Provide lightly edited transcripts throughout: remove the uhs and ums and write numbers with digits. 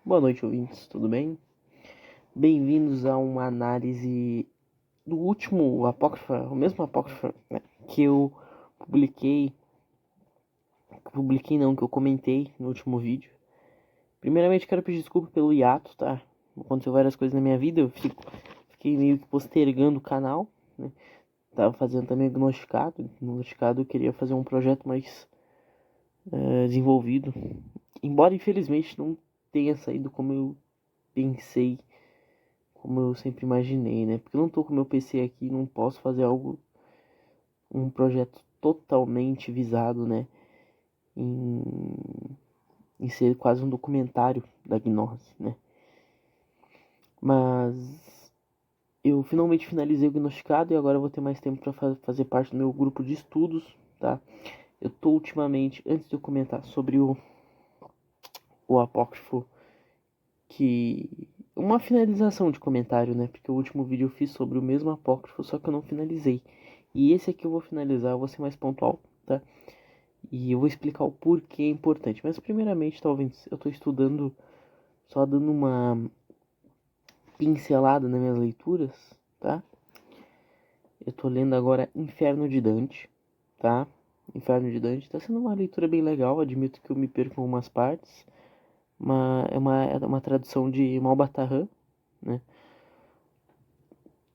Boa noite, ouvintes, tudo bem? Bem-vindos a uma análise do último apócrifa, o mesmo apócrifa, né, que eu que eu comentei no último vídeo. Primeiramente, quero pedir desculpa pelo hiato, tá? Aconteceu várias coisas na minha vida, fiquei meio que postergando o canal, né? Tava fazendo também Gnosticado eu queria fazer um projeto mais desenvolvido. Embora, infelizmente, não tenha saído como eu pensei, como eu sempre imaginei, né? Porque eu não tô com meu PC aqui, não posso fazer um projeto totalmente visado, né? Em, em ser quase um documentário da Gnose, né? Mas eu finalmente finalizei o Gnosticado e agora eu vou ter mais tempo para fazer parte do meu grupo de estudos, tá? Eu tô ultimamente, antes de eu comentar sobre o apócrifo, que uma finalização de comentário, né? Porque o último vídeo eu fiz sobre o mesmo apócrifo, só que eu não finalizei. E esse aqui eu vou finalizar, eu vou ser mais pontual, tá? E eu vou explicar o porquê é importante. Mas primeiramente, talvez eu estou estudando, só dando uma pincelada nas minhas leituras, tá? Eu estou lendo agora Inferno de Dante, tá? Inferno de Dante está sendo uma leitura bem legal, admito que eu me perco em algumas partes. É uma tradução de Malbatarran, né?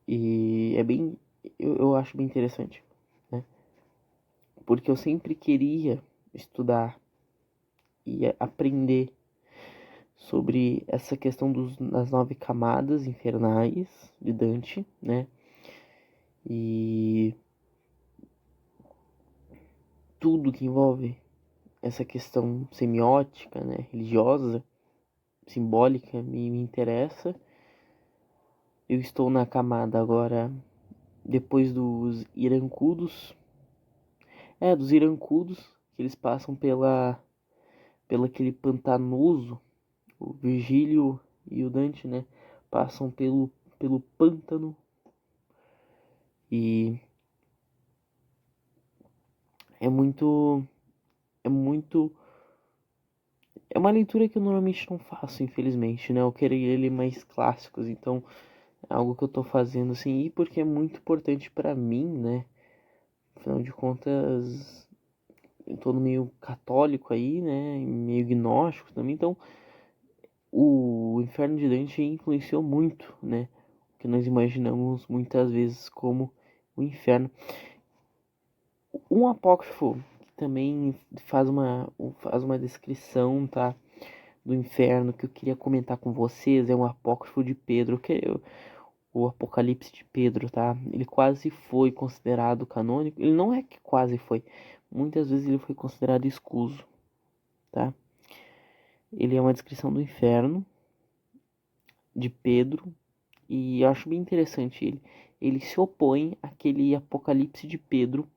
E é bem. Eu acho bem interessante, né? Porque eu sempre queria estudar e aprender sobre essa questão das 9 camadas infernais de Dante, né? E tudo que envolve essa questão semiótica, né? Religiosa, simbólica, me interessa. Eu estou na camada agora, depois dos Irancudos. Dos Irancudos, que eles passam pela aquele pantanoso. O Virgílio e o Dante, né? Passam pelo pântano e é muito é muito é uma leitura que eu normalmente não faço, infelizmente, né? Eu queria ler mais clássicos, então é algo que eu tô fazendo assim, e porque é muito importante pra mim, né? Afinal de contas, eu tô no meio católico aí, né? Meio gnóstico também, então o Inferno de Dante influenciou muito, né? O que nós imaginamos muitas vezes como o inferno. Um apócrifo que também faz uma descrição, tá? Do inferno que eu queria comentar com vocês é um apócrifo de Pedro, o Apocalipse de Pedro, tá? Ele quase foi considerado canônico. Ele não é que quase foi. Muitas vezes ele foi considerado escuso, tá? Ele é uma descrição do inferno de Pedro e eu acho bem interessante ele. Ele se opõe àquele Apocalipse de Pedro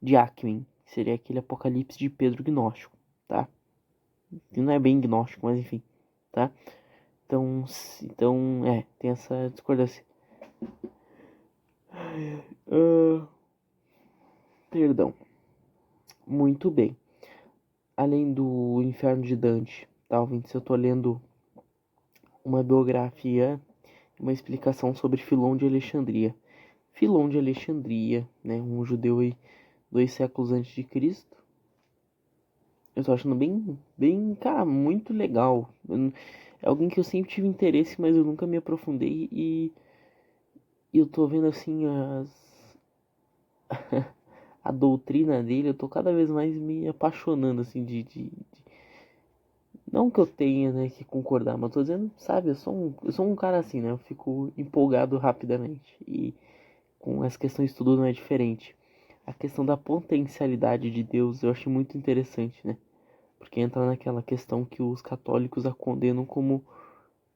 de Ackman, que seria aquele Apocalipse de Pedro gnóstico, tá? Que não é bem gnóstico, mas enfim, tá? Então, tem essa discordância. Uh, Perdão. Muito bem. Além do Inferno de Dante, talvez eu tô lendo uma biografia, uma explicação sobre Filon de Alexandria. Filon de Alexandria, né, um judeu aí 2 séculos antes de Cristo. Eu tô achando bem, cara, muito legal. É alguém que eu sempre tive interesse, mas eu nunca me aprofundei e eu tô vendo assim a doutrina dele, eu tô cada vez mais me apaixonando assim não que eu tenha, né, que concordar, mas eu tô dizendo, sabe, eu sou um cara assim, né? Eu fico empolgado rapidamente e com essa questão de estudo não é diferente. A questão da potencialidade de Deus eu acho muito interessante, né? Porque entra naquela questão que os católicos a condenam como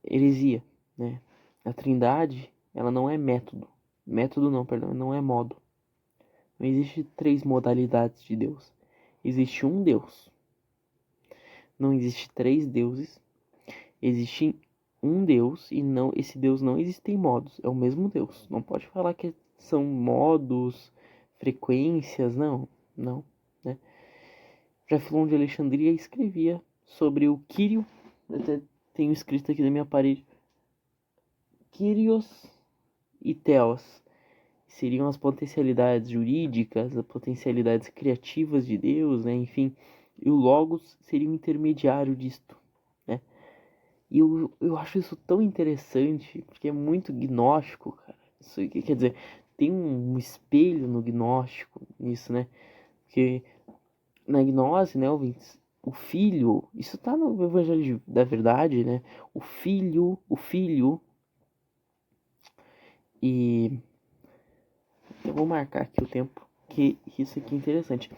heresia, né? A Trindade, ela não é método. Método não, perdão, não é modo. Não existe 3 modalidades de Deus. Existe um Deus. Não existe 3 deuses. Existe um Deus e não, esse Deus não existe em modos. É o mesmo Deus. Não pode falar que são modos, frequências, não, não, né? Já Filon de Alexandria escrevia sobre o Quírio, tenho escrito aqui na minha parede, Kyrios e Theos. Seriam as potencialidades jurídicas, as potencialidades criativas de Deus, né? Enfim, e o Logos seria o intermediário disto, né? E eu acho isso tão interessante, porque é muito gnóstico, cara. Isso quer dizer, tem um espelho no gnóstico nisso, né? Porque na gnose, né, ouvintes, o filho, isso tá no Evangelho da Verdade, né? O filho, e eu vou marcar aqui o tempo, que isso aqui é interessante.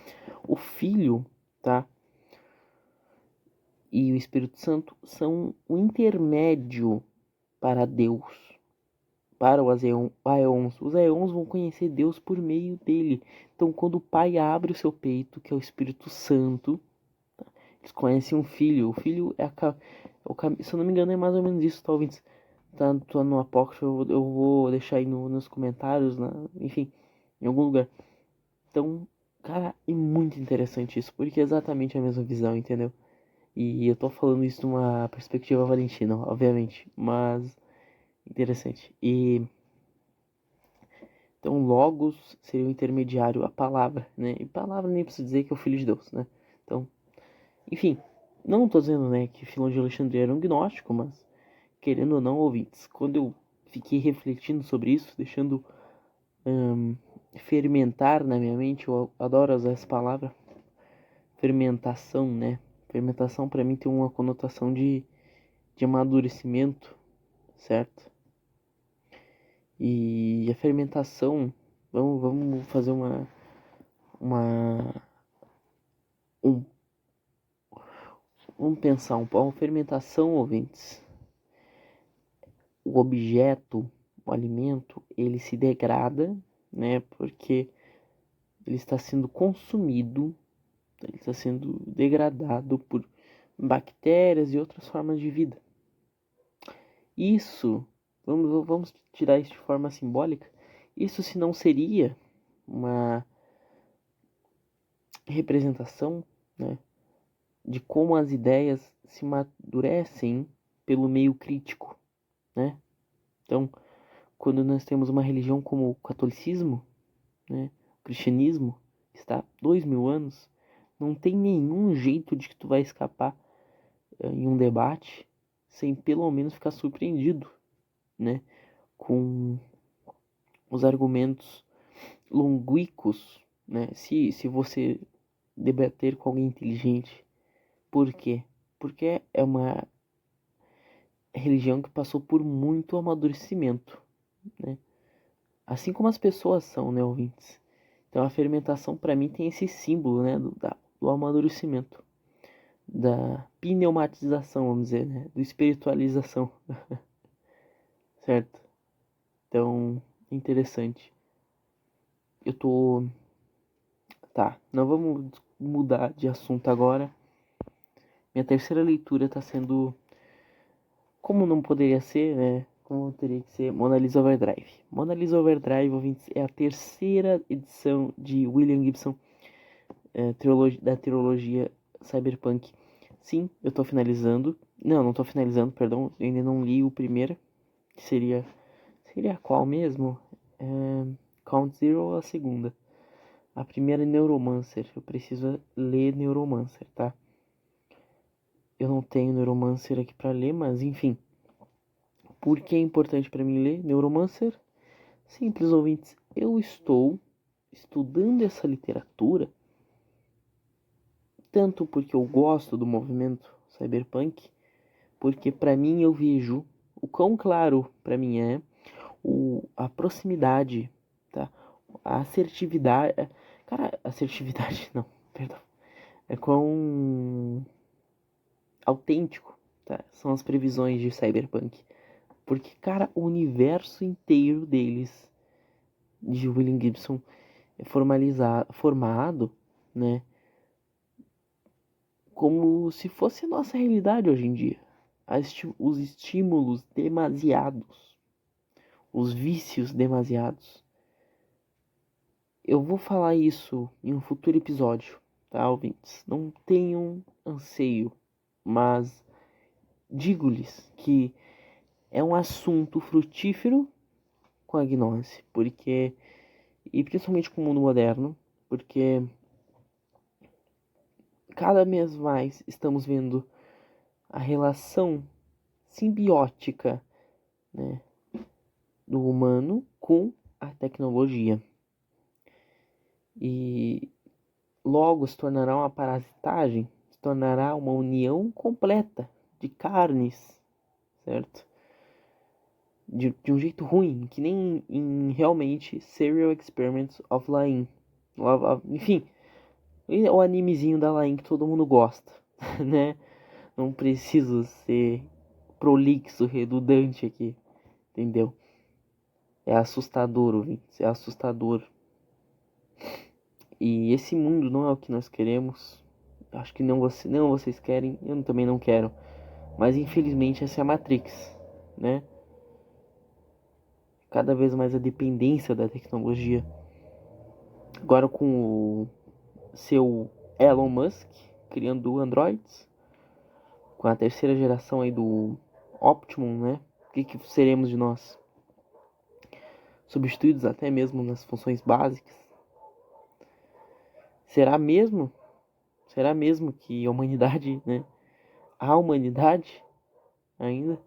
O filho, tá? E o Espírito Santo são o intermédio para Deus, para os aeons. Os aeons vão conhecer Deus por meio dele. Então, quando o Pai abre o seu peito, que é o Espírito Santo, eles conhecem um filho. O filho é se eu não me engano, é mais ou menos isso, talvez. Tá no apócrifo, eu vou deixar aí nos comentários, enfim, em algum lugar. Então, cara, é muito interessante isso, porque é exatamente a mesma visão, entendeu? E eu tô falando isso de uma perspectiva valentina, obviamente, mas interessante. E então, Logos seria o intermediário, a palavra, né? E palavra nem preciso dizer que é o Filho de Deus, né? Então, enfim, não tô dizendo, né, que Filão de Alexandria era um gnóstico, mas querendo ou não, ouvintes, quando eu fiquei refletindo sobre isso, deixando fermentar na minha mente, eu adoro usar essa palavra, fermentação, né? Fermentação para mim tem uma conotação de amadurecimento, certo? E a fermentação, vamos fazer uma um, vamos pensar um pouco, a fermentação, ouvintes, o objeto, o alimento, ele se degrada, né? Porque ele está sendo consumido, ele está sendo degradado por bactérias e outras formas de vida. Isso, vamos tirar isso de forma simbólica, isso se não seria uma representação, né, de como as ideias se amadurecem pelo meio crítico, né? Então, quando nós temos uma religião como o catolicismo, né, o cristianismo, que está há 2000 anos, não tem nenhum jeito de que tu vai escapar em um debate sem pelo menos ficar surpreendido, né, com os argumentos longínquos, né? Se você debater com alguém inteligente, por quê? Porque é uma religião que passou por muito amadurecimento, né? Assim como as pessoas são, né, ouvintes? Então a fermentação para mim tem esse símbolo, né, do amadurecimento, da pneumatização, vamos dizer, né, do espiritualização, certo? Então, interessante. Eu tô, tá, não vamos mudar de assunto agora. Minha terceira leitura está sendo, como não poderia ser, né? Como teria que ser, Mona Lisa Overdrive. Mona Lisa Overdrive, ouvintes, é a terceira edição de William Gibson, da trilogia Cyberpunk. Sim, eu tô finalizando. Não tô finalizando, perdão. Eu ainda não li o primeiro, que seria qual mesmo? Count Zero ou a segunda? A primeira é Neuromancer. Eu preciso ler Neuromancer, tá? Eu não tenho Neuromancer aqui pra ler, mas enfim. Por que é importante para mim ler Neuromancer? Simples, ouvintes. Eu estou estudando essa literatura tanto porque eu gosto do movimento cyberpunk, porque para mim eu vejo o quão claro para mim é a proximidade, tá? A assertividade, cara, assertividade não, perdão. É quão autêntico, tá? São as previsões de cyberpunk. Porque, cara, o universo inteiro deles, de William Gibson, é formado, né, como se fosse a nossa realidade hoje em dia. Os estímulos demasiados, os vícios demasiados. Eu vou falar isso em um futuro episódio, tá, ouvintes? Não tenham anseio, mas digo-lhes que é um assunto frutífero com a gnose, porque, e principalmente com o mundo moderno, porque cada vez mais estamos vendo a relação simbiótica, né, do humano com a tecnologia. E logo se tornará uma parasitagem, se tornará uma união completa de carnes, certo? De um jeito ruim, que nem em realmente Serial Experiments of Lain. Enfim, o animezinho da Lain que todo mundo gosta, né? Não preciso ser prolixo, redundante aqui, entendeu? É assustador, ouvintes, é assustador. E esse mundo não é o que nós queremos. Acho que não vocês querem, eu também não quero. Mas infelizmente essa é a Matrix, né? Cada vez mais a dependência da tecnologia. Agora com o seu Elon Musk criando Androids, com a terceira geração aí do Optimum, né? O que seremos de nós? Substituídos até mesmo nas funções básicas. Será mesmo? Será mesmo que a humanidade, né? A humanidade ainda,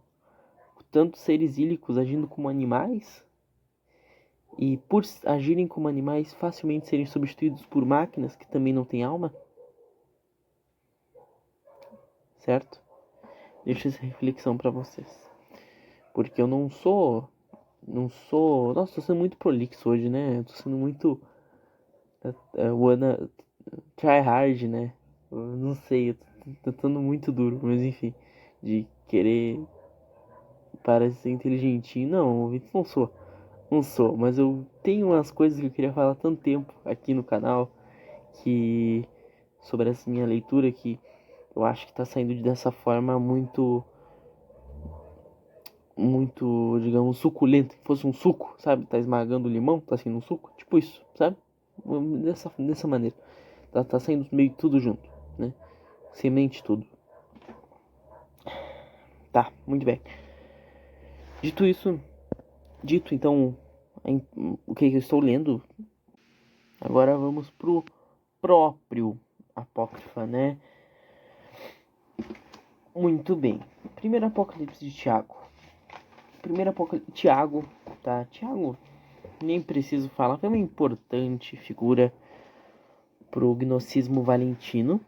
tantos seres ílicos agindo como animais, e por agirem como animais facilmente serem substituídos por máquinas que também não têm alma, certo? Deixo essa reflexão para vocês, porque eu não sou, nossa, tô sendo muito prolixo hoje, né? Tô sendo muito wanna try hard, né? Eu não sei, eu tô tentando muito duro, mas enfim, de querer parecer inteligentinho, não, não sou. Não sou, mas eu tenho umas coisas que eu queria falar há tanto tempo aqui no canal que sobre essa minha leitura que eu acho que tá saindo dessa forma muito, digamos, suculenta, que fosse um suco, sabe? Tá esmagando o limão, tá saindo um suco, tipo isso, sabe? Dessa maneira. Tá saindo meio tudo junto, né? Semente tudo. Tá, muito bem. Dito isso, dito então o que eu estou lendo, agora vamos pro próprio Apócrifa, né? Muito bem. Primeiro Apocalipse de Tiago. Primeiro Apocalipse. Tiago, tá? Tiago, nem preciso falar, foi uma importante figura pro gnosticismo valentino,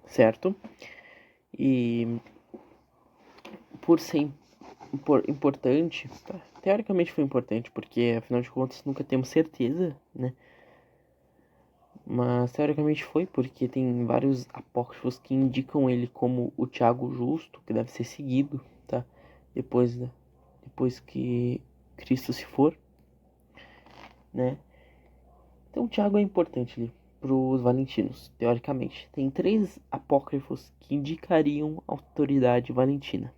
certo? E por ser importante, tá? Teoricamente foi importante, porque afinal de contas nunca temos certeza, né? Mas teoricamente foi, porque tem vários apócrifos que indicam ele como o Tiago justo, que deve ser seguido, tá? Depois que Cristo se for, né? Então Tiago é importante ali para os valentinos, teoricamente. Tem 3 apócrifos que indicariam a autoridade valentina.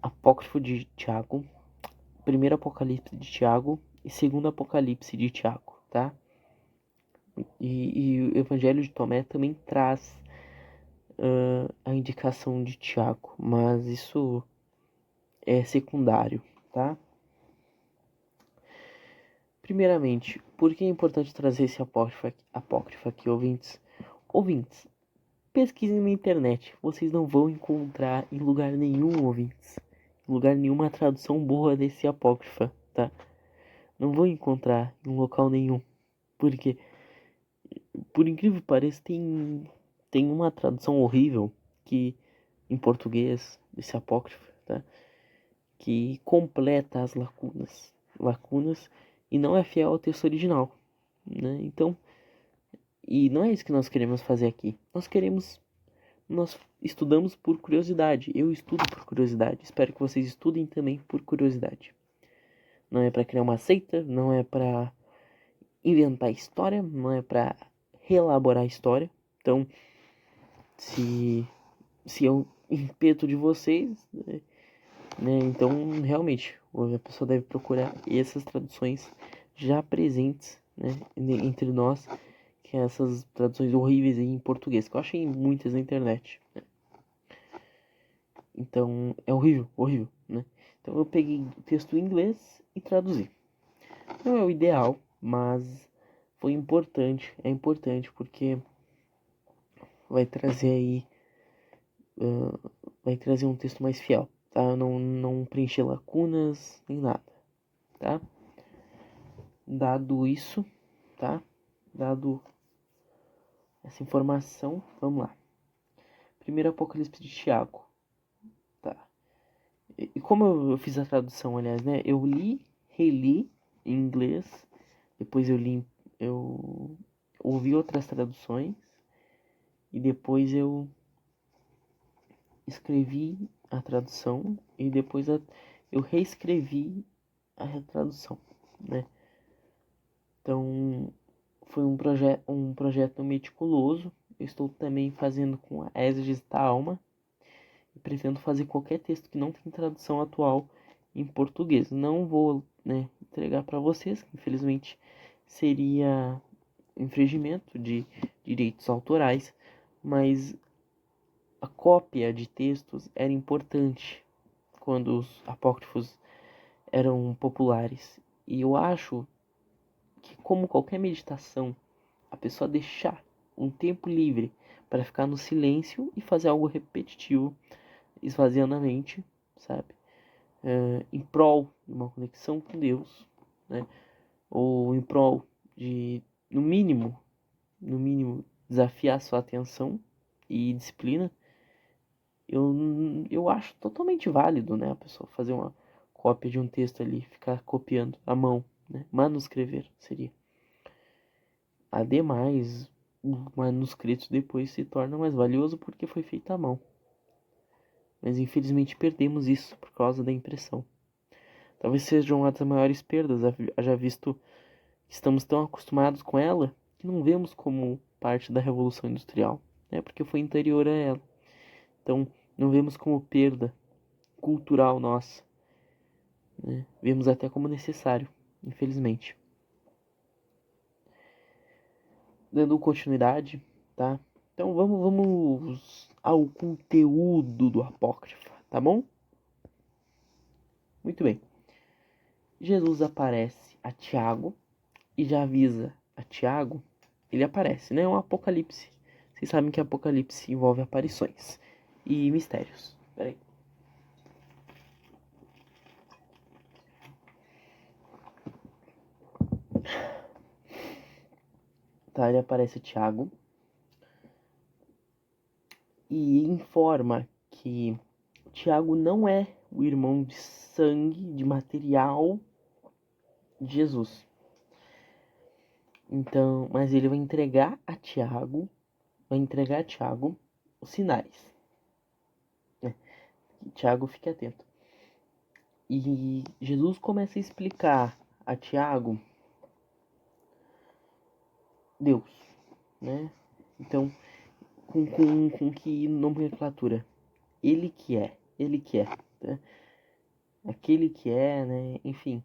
Apócrifo de Tiago, primeiro Apocalipse de Tiago e segundo Apocalipse de Tiago, tá? E o Evangelho de Tomé também traz a indicação de Tiago, mas isso é secundário, tá? Primeiramente, por que é importante trazer esse apócrifo aqui, ouvintes? Ouvintes, pesquisem na internet, vocês não vão encontrar em lugar nenhum, ouvintes, em lugar nenhum uma tradução boa desse apócrifa, tá? Não vão encontrar em local nenhum, porque, por incrível que pareça, tem uma tradução horrível que em português desse apócrifo, tá? Que completa as lacunas e não é fiel ao texto original, né? Então, e não é isso que nós queremos fazer aqui. Nós estudamos por curiosidade. Eu estudo por curiosidade. Espero que vocês estudem também por curiosidade. Não é para criar uma seita, não é para inventar história, não é para reelaborar história. Então, se é o impeto de vocês, né, então realmente a pessoa deve procurar essas traduções já presentes, né, entre nós, que é essas traduções horríveis em português, que eu achei muitas na internet, né? Então é horrível, horrível, né? Então eu peguei o texto em inglês e traduzi. Não é o ideal, mas foi importante, é importante porque vai trazer aí, vai trazer um texto mais fiel, tá? Não preencher lacunas nem nada, tá? Dado isso, tá? Dado essa informação, vamos lá. Primeiro Apocalipse de Tiago, tá? E como eu fiz a tradução, aliás, né? Eu li, reli em inglês, depois eu ouvi outras traduções e depois eu escrevi a tradução e depois eu reescrevi a tradução, né? Então foi um projeto meticuloso. Eu estou também fazendo com a Exeges da Alma e pretendo fazer qualquer texto que não tem tradução atual em português. Não vou, né, entregar para vocês, que infelizmente seria infringimento de direitos autorais, mas a cópia de textos era importante quando os apócrifos eram populares. E eu acho que, como qualquer meditação, a pessoa deixar um tempo livre para ficar no silêncio e fazer algo repetitivo, esvaziando a mente, sabe? Em prol de uma conexão com Deus, né? Ou em prol de, no mínimo, desafiar sua atenção e disciplina. Eu acho totalmente válido, né? A pessoa fazer uma cópia de um texto ali, ficar copiando à mão, né? Manuscrever seria. Ademais, o manuscrito depois se torna mais valioso porque foi feito à mão. Mas infelizmente perdemos isso por causa da impressão. Talvez seja uma das maiores perdas, já visto que estamos tão acostumados com ela que não vemos como parte da Revolução Industrial, né? Porque foi anterior a ela. Então, não vemos como perda cultural nossa, né? Vemos até como necessário, infelizmente. Dando continuidade, tá? Então vamos ao conteúdo do apócrifo, tá bom? Muito bem. Jesus aparece a Tiago e já avisa a Tiago. Ele aparece, né? É um apocalipse. Vocês sabem que apocalipse envolve aparições e mistérios. Peraí. Tá, ele aparece a Tiago e informa que Tiago não é o irmão de sangue, de material de Jesus. Então, mas ele vai entregar a Tiago os sinais. Né? Tiago, fique atento. E Jesus começa a explicar a Tiago Deus, né? Então, com que nomenclatura? Ele que é, né? Aquele que é, né? Enfim.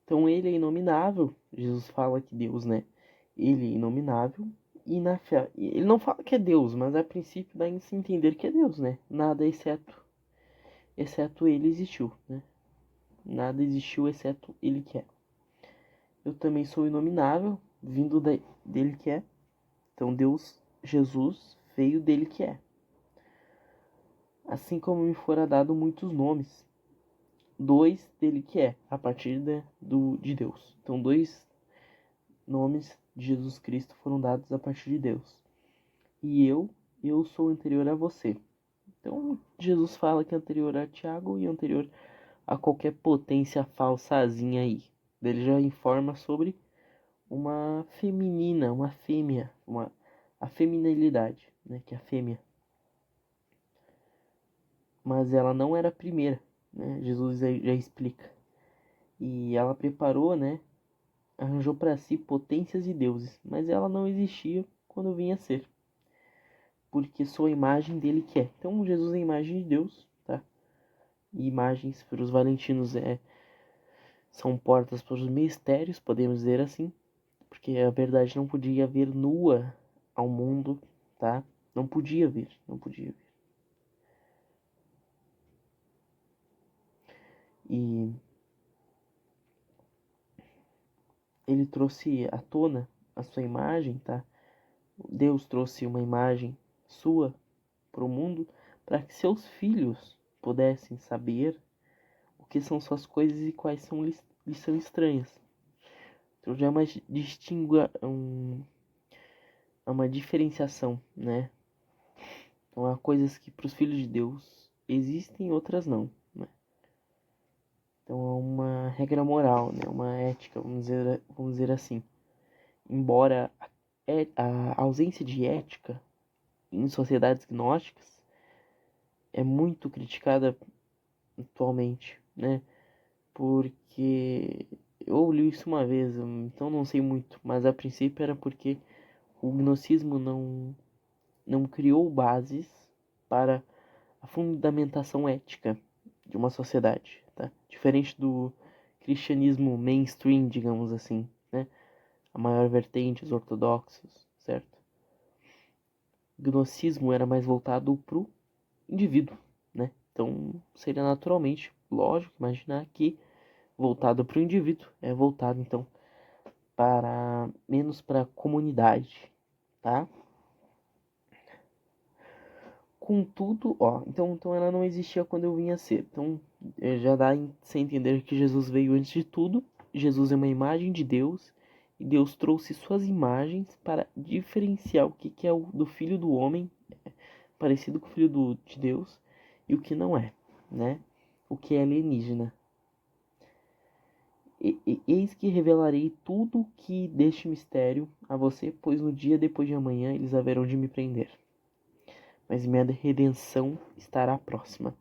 Então ele é inominável. Jesus fala que Deus, né? Ele é inominável e na fé. Ele não fala que é Deus, mas a princípio dá a se entender que é Deus, né? Nada exceto ele existiu, né? Nada existiu exceto ele que é. Eu também sou inominável, vindo dele que é. Então Deus, Jesus, veio dele que é. Assim como me fora dado muitos nomes, dois dele que é, a partir de Deus. Então, dois nomes de Jesus Cristo foram dados a partir de Deus. E eu sou anterior a você. Então, Jesus fala que é anterior a Tiago e anterior a qualquer potência falsazinha aí. Ele já informa sobre uma feminina, uma fêmea, a feminilidade, né, que é a fêmea. Mas ela não era a primeira, né? Jesus já explica. E ela preparou, né? Arranjou para si potências e deuses, mas ela não existia quando vinha a ser, porque sou a imagem dele que é. Então Jesus é a imagem de Deus, tá? E imagens para os valentinos são portas para os mistérios, podemos dizer assim, porque a verdade não podia vir nua ao mundo, tá? Não podia vir, não podia vir. E ele trouxe à tona a sua imagem, tá? Deus trouxe uma imagem sua para o mundo para que seus filhos pudessem saber o que são suas coisas e quais lhes são estranhas. Então já é uma diferenciação, né? Então há coisas que para os filhos de Deus existem, outras não, né? Então é uma regra moral, né? Uma ética, vamos dizer assim. Embora a ausência de ética em sociedades gnósticas é muito criticada atualmente, né? Porque eu li isso uma vez, então não sei muito, mas a princípio era porque o gnosticismo não criou bases para a fundamentação ética de uma sociedade, tá? Diferente do cristianismo mainstream, digamos assim, né? A maior vertente, os ortodoxos, certo? O gnosticismo era mais voltado pro indivíduo, né? Então seria naturalmente lógico imaginar que voltado para o indivíduo é voltado então para menos para a comunidade, tá? Contudo, ó, então ela não existia quando eu vinha ser. Então já dá sem entender que Jesus veio antes de tudo. Jesus é uma imagem de Deus e Deus trouxe suas imagens para diferenciar o que é o do filho do homem, parecido com o filho de Deus, e o que não é, né? O que é alienígena. Eis que revelarei tudo o que deste mistério a você, pois no dia depois de amanhã eles haverão de me prender. Mas minha redenção estará próxima.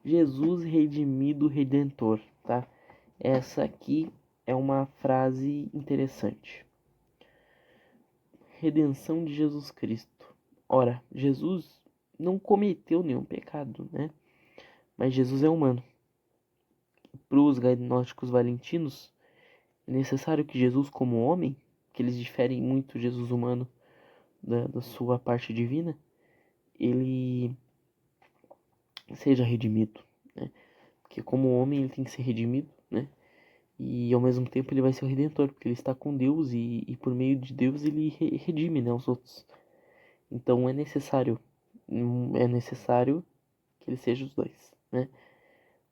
Jesus redimido, redentor, tá? Essa aqui é uma frase interessante. Redenção de Jesus Cristo. Ora, Jesus não cometeu nenhum pecado, né? Mas Jesus é humano. Para os gnósticos valentinos, é necessário que Jesus, como homem, que eles diferem muito Jesus humano da sua parte divina, ele seja redimido, né? Porque como homem ele tem que ser redimido, né? E ao mesmo tempo ele vai ser o redentor, porque ele está com Deus e por meio de Deus ele redime, né, os outros. Então é necessário que ele seja os dois, né?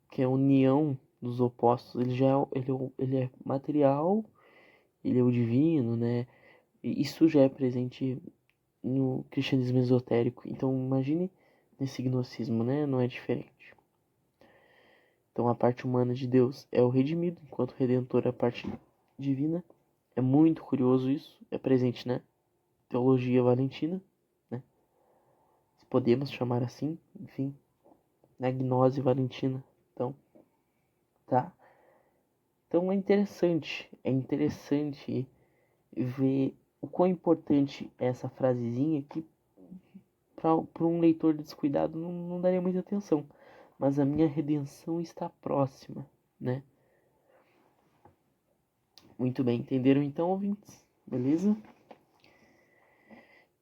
Que a união dos opostos, ele é material, ele é o divino, né? E isso já é presente no cristianismo esotérico. Então imagine nesse gnosticismo, né? Não é diferente. Então a parte humana de Deus é o redimido, enquanto o redentor é a parte divina. É muito curioso isso. É presente na teologia valentina, né? Podemos chamar assim, enfim, na gnose valentina. Então, tá? Então é interessante ver o quão importante é essa frasezinha que para um leitor descuidado não daria muita atenção. Mas a minha redenção está próxima, né? Muito bem, entenderam então, ouvintes? Beleza?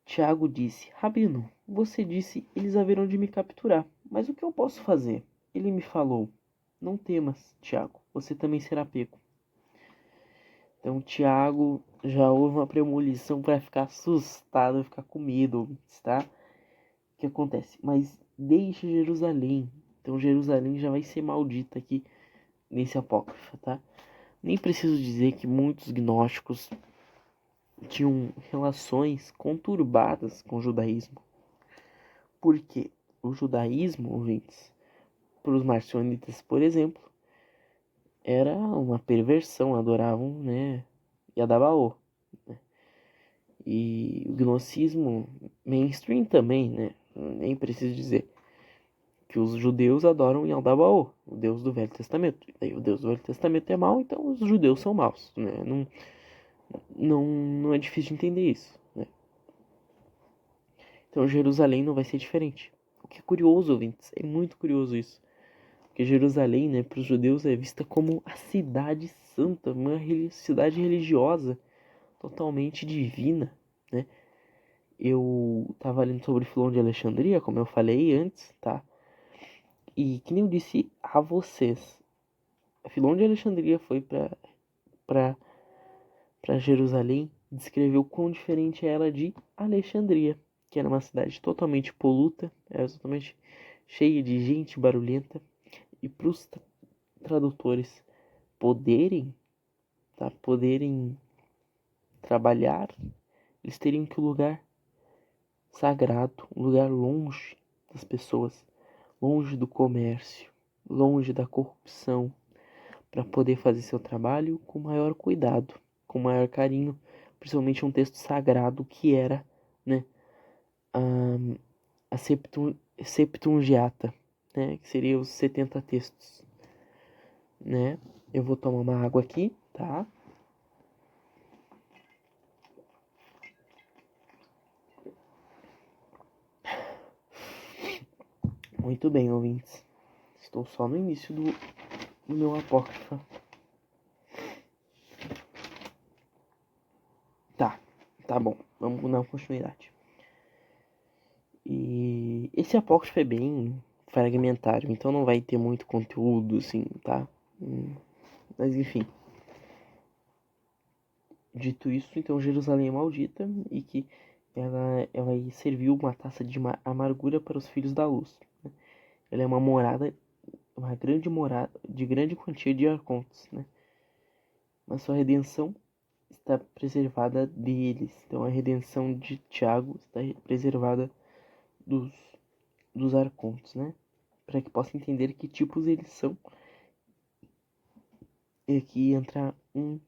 Tiago disse: Rabino, você disse eles haverão de me capturar, mas o que eu posso fazer? Ele me falou: Não temas, Tiago, você também será pego. Então Tiago já houve uma premonição para ficar assustado, ficar com medo, ouvintes, tá? O que acontece? Mas deixe Jerusalém. Então Jerusalém já vai ser maldita aqui nesse apócrifo, tá? Nem preciso dizer que muitos gnósticos tinham relações conturbadas com o judaísmo. Porque o judaísmo, ouvintes, para os marcionitas, por exemplo, era uma perversão, adoravam, né, Yadabaô, né? E o gnosticismo mainstream também, né? Nem preciso dizer que os judeus adoram Yaldabaoth, o Deus do Velho Testamento. E daí o Deus do Velho Testamento é mau, então os judeus são maus, né? Não é difícil de entender isso, né? Então Jerusalém não vai ser diferente. O que é curioso, ouvintes, é muito curioso isso. Porque Jerusalém, né, para os judeus é vista como a cidade santa, uma cidade religiosa totalmente divina, né? Eu tava lendo sobre Filon de Alexandria, como eu falei antes, tá? E que nem eu disse a vocês, Filon de Alexandria foi para Jerusalém, descreveu quão diferente era de Alexandria, que era uma cidade totalmente poluta, era totalmente cheia de gente barulhenta, e para os tradutores poderem, poderem trabalhar, eles teriam que ir um lugar sagrado, um lugar longe das pessoas, longe do comércio, longe da corrupção, para poder fazer seu trabalho com maior cuidado, com maior carinho, principalmente um texto sagrado que era, né, a, a Septuaginta, né, que seria os 70 textos, né? Eu vou tomar uma água aqui, tá? Muito bem, ouvintes. Estou só no início do meu apócrifo. Tá bom. Vamos dar continuidade. E esse apócrifo é bem fragmentário, então não vai ter muito conteúdo, assim, tá? Mas enfim. Dito isso, então Jerusalém é maldita e que ela serviu uma taça de amargura para os filhos da luz. Né? Ela é uma morada, uma grande morada, de grande quantia de arcontes, né? Mas sua redenção está preservada deles. Então a redenção de Tiago está preservada dos, dos arcontes, né? Para que possa entender que tipos eles são. E aqui entra um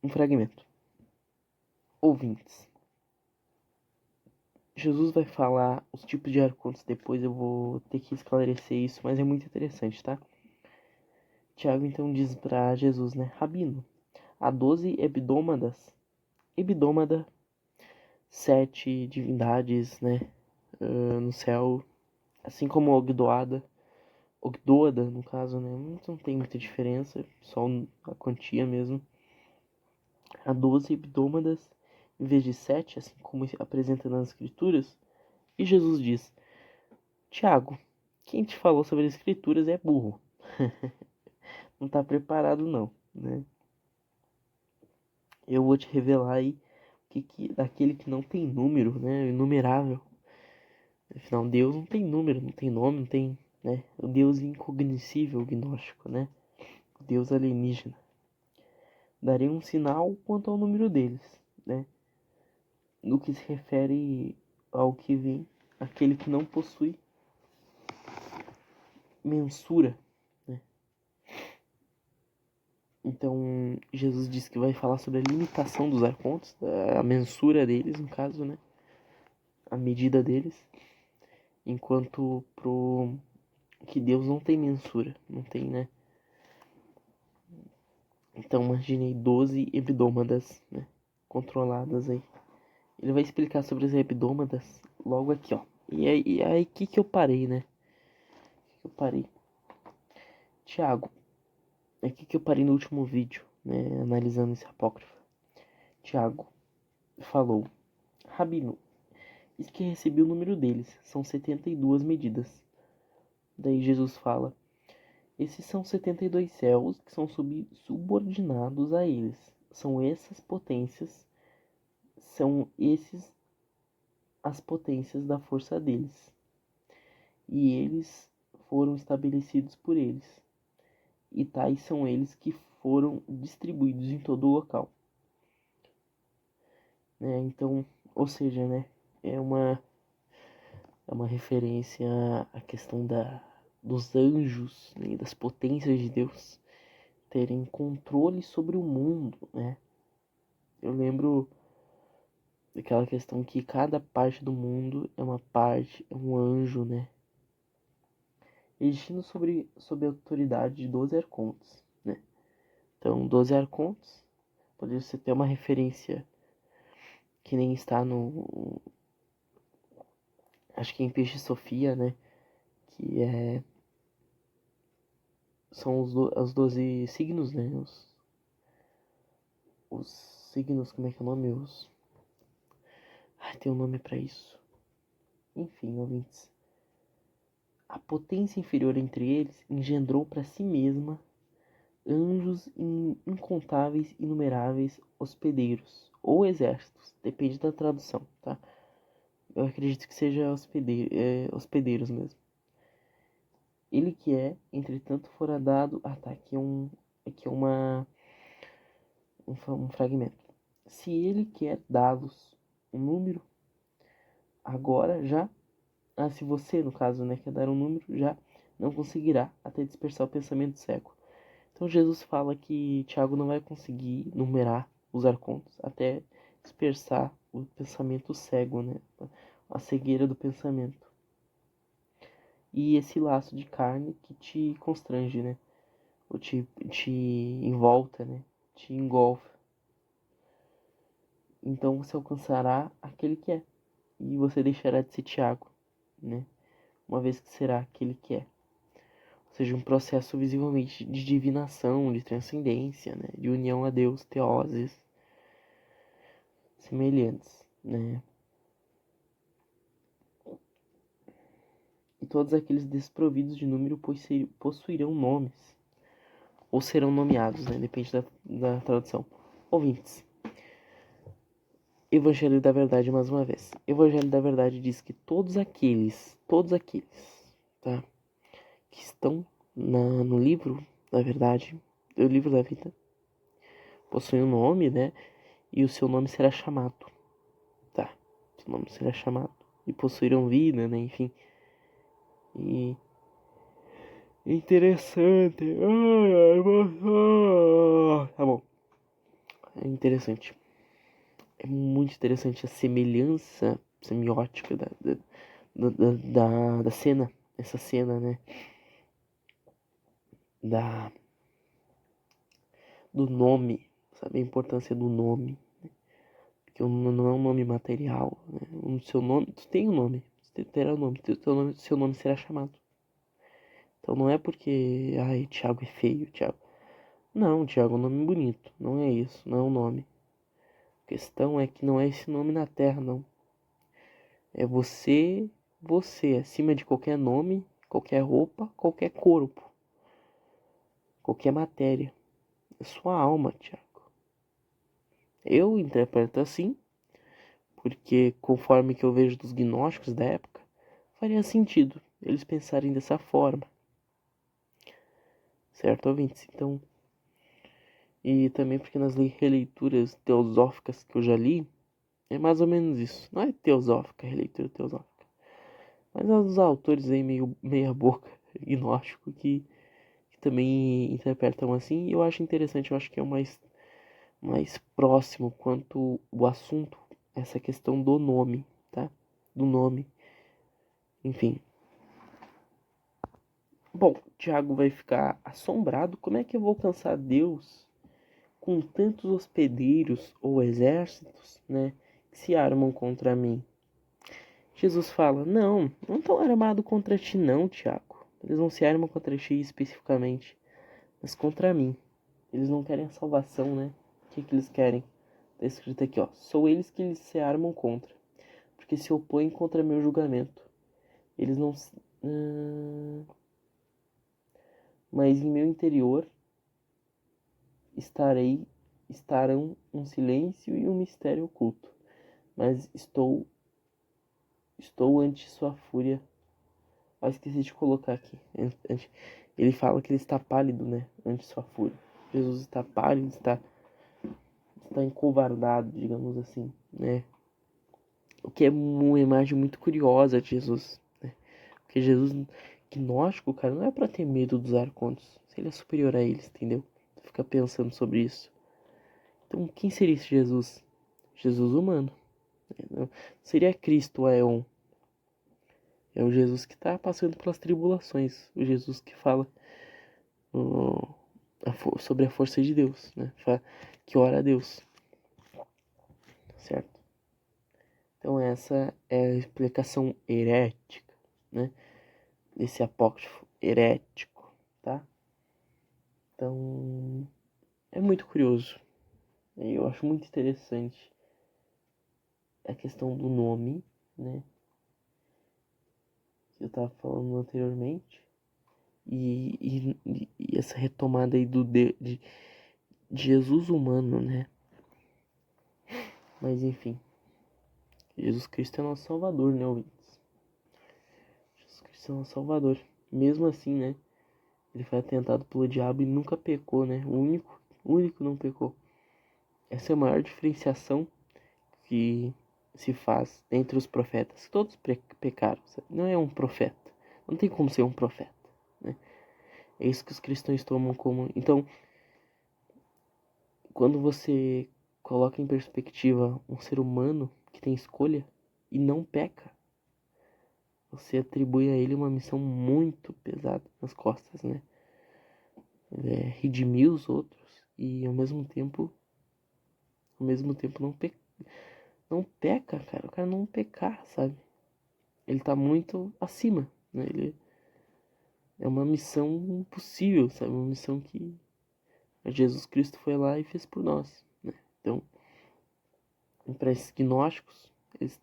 fragmento. Ouvintes. Jesus vai falar os tipos de arcontes depois, eu vou ter que esclarecer isso, mas é muito interessante, tá? Tiago então diz para Jesus, né? Rabino, há 12 hebdômadas. Hebdômada, 7 divindades, né? No céu, assim como Ogdoada, no caso, né? Não tem muita diferença, só a quantia mesmo. Há 12 hebdômadas em vez de 7, assim como apresenta nas escrituras. E Jesus diz, Tiago, quem te falou sobre as escrituras é burro. Não tá preparado não, né? Eu vou te revelar aí daquele que não tem número, né? Inumerável. Afinal, Deus não tem número, não tem nome, não tem, né? O Deus incognoscível, gnóstico, né? O Deus alienígena. Darei um sinal quanto ao número deles, né? No que se refere ao que vem, aquele que não possui mensura, né? Então, Jesus disse que vai falar sobre a limitação dos arcontes, a mensura deles, no caso, né? A medida deles, enquanto pro que Deus não tem mensura, não tem, né? Então, imaginei 12 hebdômadas, né? Controladas aí. Ele vai explicar sobre as hebdômadas logo aqui, ó. E aí que eu parei, né? Eu parei. Tiago, é aqui que eu parei no último vídeo, né? Analisando esse apócrifo. Tiago falou, Rabino, eis que recebi o número deles, são 72 medidas. Daí Jesus fala, esses são 72 céus que são subordinados a eles. São essas potências, são esses as potências da força deles. E eles foram estabelecidos por eles. E tais são eles que foram distribuídos em todo o local. Né? Então, ou seja, né? É uma referência à questão dos anjos, né? Das potências de Deus terem controle sobre o mundo, né? Eu lembro daquela questão que cada parte do mundo é uma parte, é um anjo, né? Existindo sob a autoridade de 12 arcontes, né? Então, 12 arcontes, pode ser ter uma referência que nem está no... Acho que é em Peixe Sofia, né? Que são os 12 signos, né? Os signos, como é que é o nome? Tem um nome pra isso. Enfim, ouvintes. A potência inferior entre eles engendrou para si mesma anjos incontáveis, inumeráveis, hospedeiros ou exércitos, depende da tradução, tá? Eu acredito que seja hospedeiros mesmo. Ele que é, entretanto, fora dado. Ah, tá. Aqui é um fragmento. Se ele quer dá-los um número, agora já. Ah, se você, no caso, né, quer dar um número, já não conseguirá até dispersar o pensamento cego. Então Jesus fala que Tiago não vai conseguir numerar os arcontos até dispersar o pensamento cego, né? A cegueira do pensamento. E esse laço de carne que te constrange, né? Ou te envolta, né? Te engolfa. Então você alcançará aquele que é. E você deixará de ser Tiago, né? Uma vez que será aquele que é. Ou seja, um processo visivelmente de divinação, de transcendência, né? De união a Deus, teoses semelhantes, né? E todos aqueles desprovidos de número possuirão nomes, ou serão nomeados, né? Depende da tradução. Ouvintes, Evangelho da Verdade mais uma vez. Evangelho da Verdade diz que todos aqueles, tá? Que estão no livro da verdade, o livro da vida, possuem um nome, né? E o seu nome será chamado, tá? Seu nome será chamado. E possuirão vida, né? Enfim. E interessante. Tá bom. É interessante. É muito interessante a semelhança semiótica da cena. Essa cena, né? Do nome. Sabe a importância do nome? Porque não é um nome material, né? O seu nome, tu tem um nome. Você terá um nome. Seu nome será chamado. Então não é porque, ai, Thiago é feio, Thiago. Não, Thiago é um nome bonito. Não é isso, não é um nome. A questão é que não é esse nome na Terra, não. É você, acima de qualquer nome, qualquer roupa, qualquer corpo, qualquer matéria. É sua alma, Thiago. Eu interpreto assim, porque conforme que eu vejo dos gnósticos da época, faria sentido eles pensarem dessa forma. Certo, ouvintes? Então, e também porque nas releituras teosóficas que eu já li, é mais ou menos isso. Não é teosófica, releitura teosófica. Mas é dos autores aí meio meia boca, gnóstico, que também interpretam assim. E eu acho interessante, eu acho que é o mais próximo quanto o assunto, essa questão do nome, tá? Do nome. Enfim. Bom, Tiago vai ficar assombrado. Como é que eu vou alcançar Deus com tantos hospedeiros ou exércitos, né, que se armam contra mim? Jesus fala: não estão armados contra ti, não, Tiago. Eles não se armam contra ti especificamente, mas contra mim. Eles não querem a salvação, né? O que eles querem? Tá escrito aqui, ó: sou eles que eles se armam contra, porque se opõem contra meu julgamento. Eles não. Mas em meu interior estarão um silêncio e um mistério oculto. Mas estou ante sua fúria. Ah, esqueci de colocar aqui. Ele fala que ele está pálido, né? Ante sua fúria. Jesus está pálido, está encovardado, digamos assim, né? O que é uma imagem muito curiosa de Jesus, né? Porque Jesus, gnóstico, cara, não é pra ter medo dos arcontos. Se ele é superior a eles, entendeu? Tu fica pensando sobre isso. Então, quem seria esse Jesus? Jesus humano. Não seria Cristo, o Aeon. É o Jesus que está passando pelas tribulações. O Jesus que fala sobre a força de Deus, né? Que ora a Deus. Certo? Então essa é a explicação herética, né? Desse apócrifo herético, tá? Então é muito curioso. Eu acho muito interessante a questão do nome, né? Que eu estava falando anteriormente. e essa retomada aí de Jesus humano, né? Mas enfim, Jesus Cristo é nosso Salvador, né, ouvintes? Jesus Cristo é nosso Salvador. Mesmo assim, né? Ele foi tentado pelo diabo e nunca pecou, né? O único não pecou. Essa é a maior diferenciação que se faz entre os profetas. Todos pecaram, sabe? Não é um profeta. Não tem como ser um profeta, né? É isso que os cristãos tomam como. Então, quando você coloca em perspectiva um ser humano que tem escolha e não peca, você atribui a ele uma missão muito pesada nas costas, né? Redimir os outros e ao mesmo tempo não peca, cara. O cara não pecar, sabe? Ele tá muito acima, né? Ele é uma missão impossível, sabe? Uma missão que Jesus Cristo foi lá e fez por nós, né? Então, para esses gnósticos, eles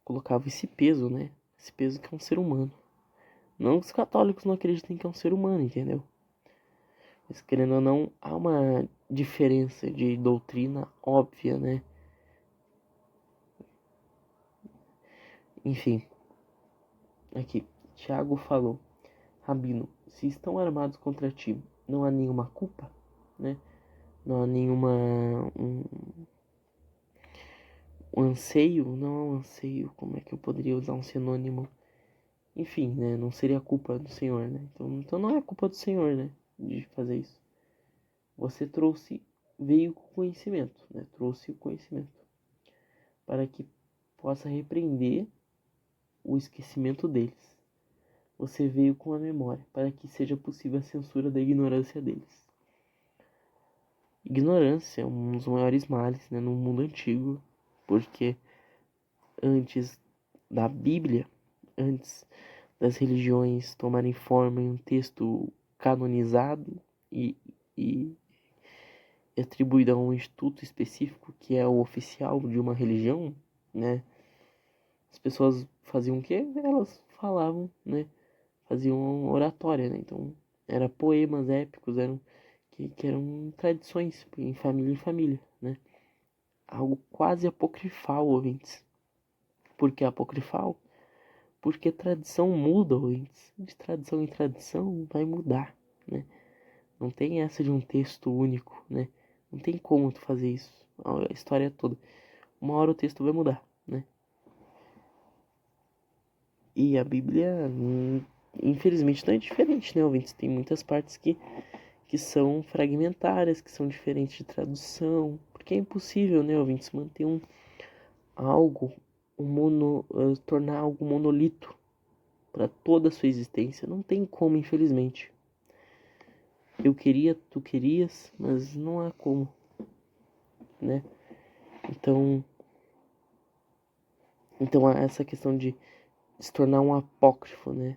colocavam esse peso, né? Esse peso que é um ser humano. Não que os católicos não acreditem que é um ser humano, entendeu? Mas querendo ou não, há uma diferença de doutrina óbvia, né? Enfim, aqui, Tiago falou: Rabino, se estão armados contra ti, não há nenhuma culpa, né? Não há nenhuma um anseio, não é um anseio, como é que eu poderia usar um sinônimo? Enfim, né? Não seria culpa do Senhor, né? Então não é culpa do Senhor, né? De fazer isso. Você veio com conhecimento, né? Trouxe o conhecimento para que possa repreender o esquecimento deles. Você veio com a memória para que seja possível a censura da ignorância deles. Ignorância é um dos maiores males, né, no mundo antigo, porque antes da Bíblia, antes das religiões tomarem forma em um texto canonizado e, e atribuído a um instituto específico que é o oficial de uma religião, né? As pessoas faziam o quê? Elas falavam, né? Faziam oratória, né? Então, eram poemas épicos, que eram tradições em família, né? Algo quase apocrifal, ouvintes. Por que apocrifal? Porque tradição muda, ouvintes. De tradição em tradição vai mudar, né? Não tem essa de um texto único, né? Não tem como tu fazer isso. A história toda. Uma hora o texto vai mudar, né? E a Bíblia, infelizmente, não é diferente, né, ouvintes? Tem muitas partes que são fragmentárias, que são diferentes de tradução. Porque é impossível, né, ouvintes, manter algo, tornar algo monolito para toda a sua existência. Não tem como, infelizmente. Eu queria, tu querias, mas não há como, né? Então, então essa questão de se tornar um apócrifo, né?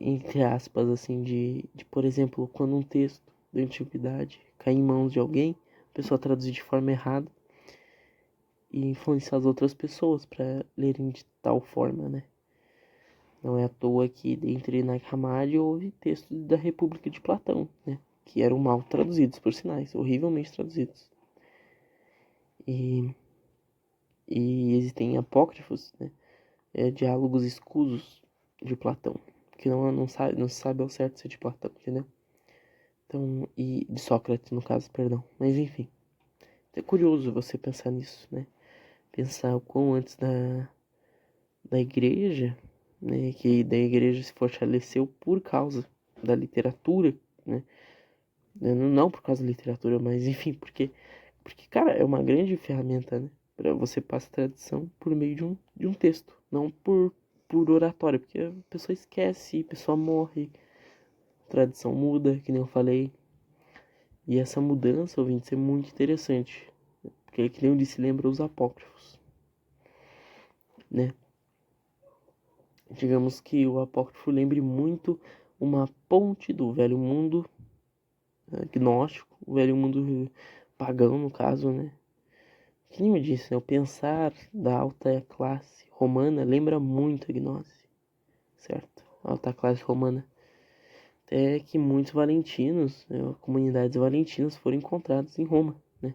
Entre aspas, assim, por exemplo, quando um texto da antiguidade cai em mãos de alguém, a pessoa traduzir de forma errada e influenciar as outras pessoas para lerem de tal forma, né? Não é à toa que dentre Nag Hammadi houve textos da República de Platão, né? Que eram mal traduzidos, por sinais, horrivelmente traduzidos. E, e existem apócrifos, né? Diálogos escusos de Platão, que não se sabe ao certo se é de Platão, entendeu? Então, e de Sócrates, no caso, perdão. Mas enfim, é curioso você pensar nisso, né? Pensar o quão antes da igreja, né? Que da igreja se fortaleceu por causa da literatura, né? Não por causa da literatura, mas enfim, porque, cara, é uma grande ferramenta, né? Pra você passar a tradição por meio de um texto, não por oratória, porque a pessoa esquece, a pessoa morre, a tradição muda, que nem eu falei. E essa mudança, ouvinte, é muito interessante. Porque, que nem eu disse, lembra os apócrifos, né? Digamos que o apócrifo lembre muito uma ponte do velho mundo gnóstico, o velho mundo pagão, no caso, né? Que nem eu disse, né? O pensar da alta classe romana lembra muito a gnose, certo? a alta classe romana. Até que muitos valentinos, né, comunidades valentinas foram encontradas em Roma, né?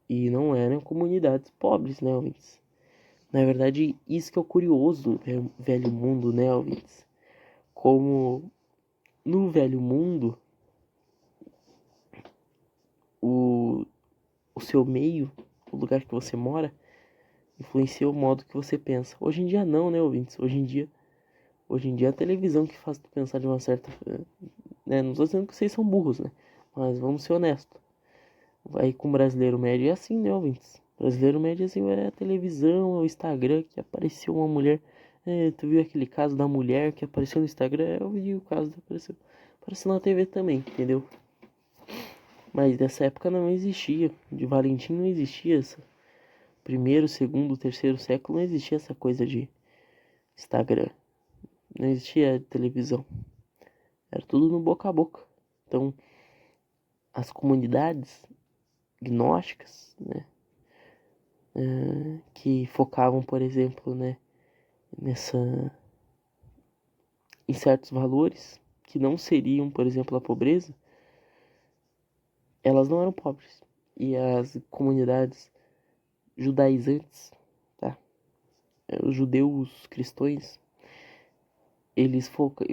E não eram comunidades pobres, né, ouvintes? Na verdade, isso que é o curioso do velho mundo, né, ouvintes? Como no velho mundo, o, o seu meio, o lugar que você mora, influencia o modo que você pensa. Hoje em dia não, né, ouvintes? Hoje em dia é a televisão que faz tu pensar de uma certa... Né? Não estou dizendo que vocês são burros, né? Mas vamos ser honestos. Aí com o brasileiro médio é assim, né, ouvintes? Brasileiro médio assim, é a televisão, é o Instagram, que apareceu uma mulher. É, tu viu aquele caso da mulher que apareceu no Instagram? Eu vi o caso que apareceu na TV também, entendeu? Mas nessa época não existia. De Valentim não existia essa. Primeiro, segundo, terceiro século não existia essa coisa de Instagram. Não existia televisão. Era tudo no boca a boca. Então, as comunidades gnósticas, né, que focavam, por exemplo, né, nessa, em certos valores que não seriam, por exemplo, a pobreza, elas não eram pobres. E as comunidades judaizantes, tá? Os judeus cristãos,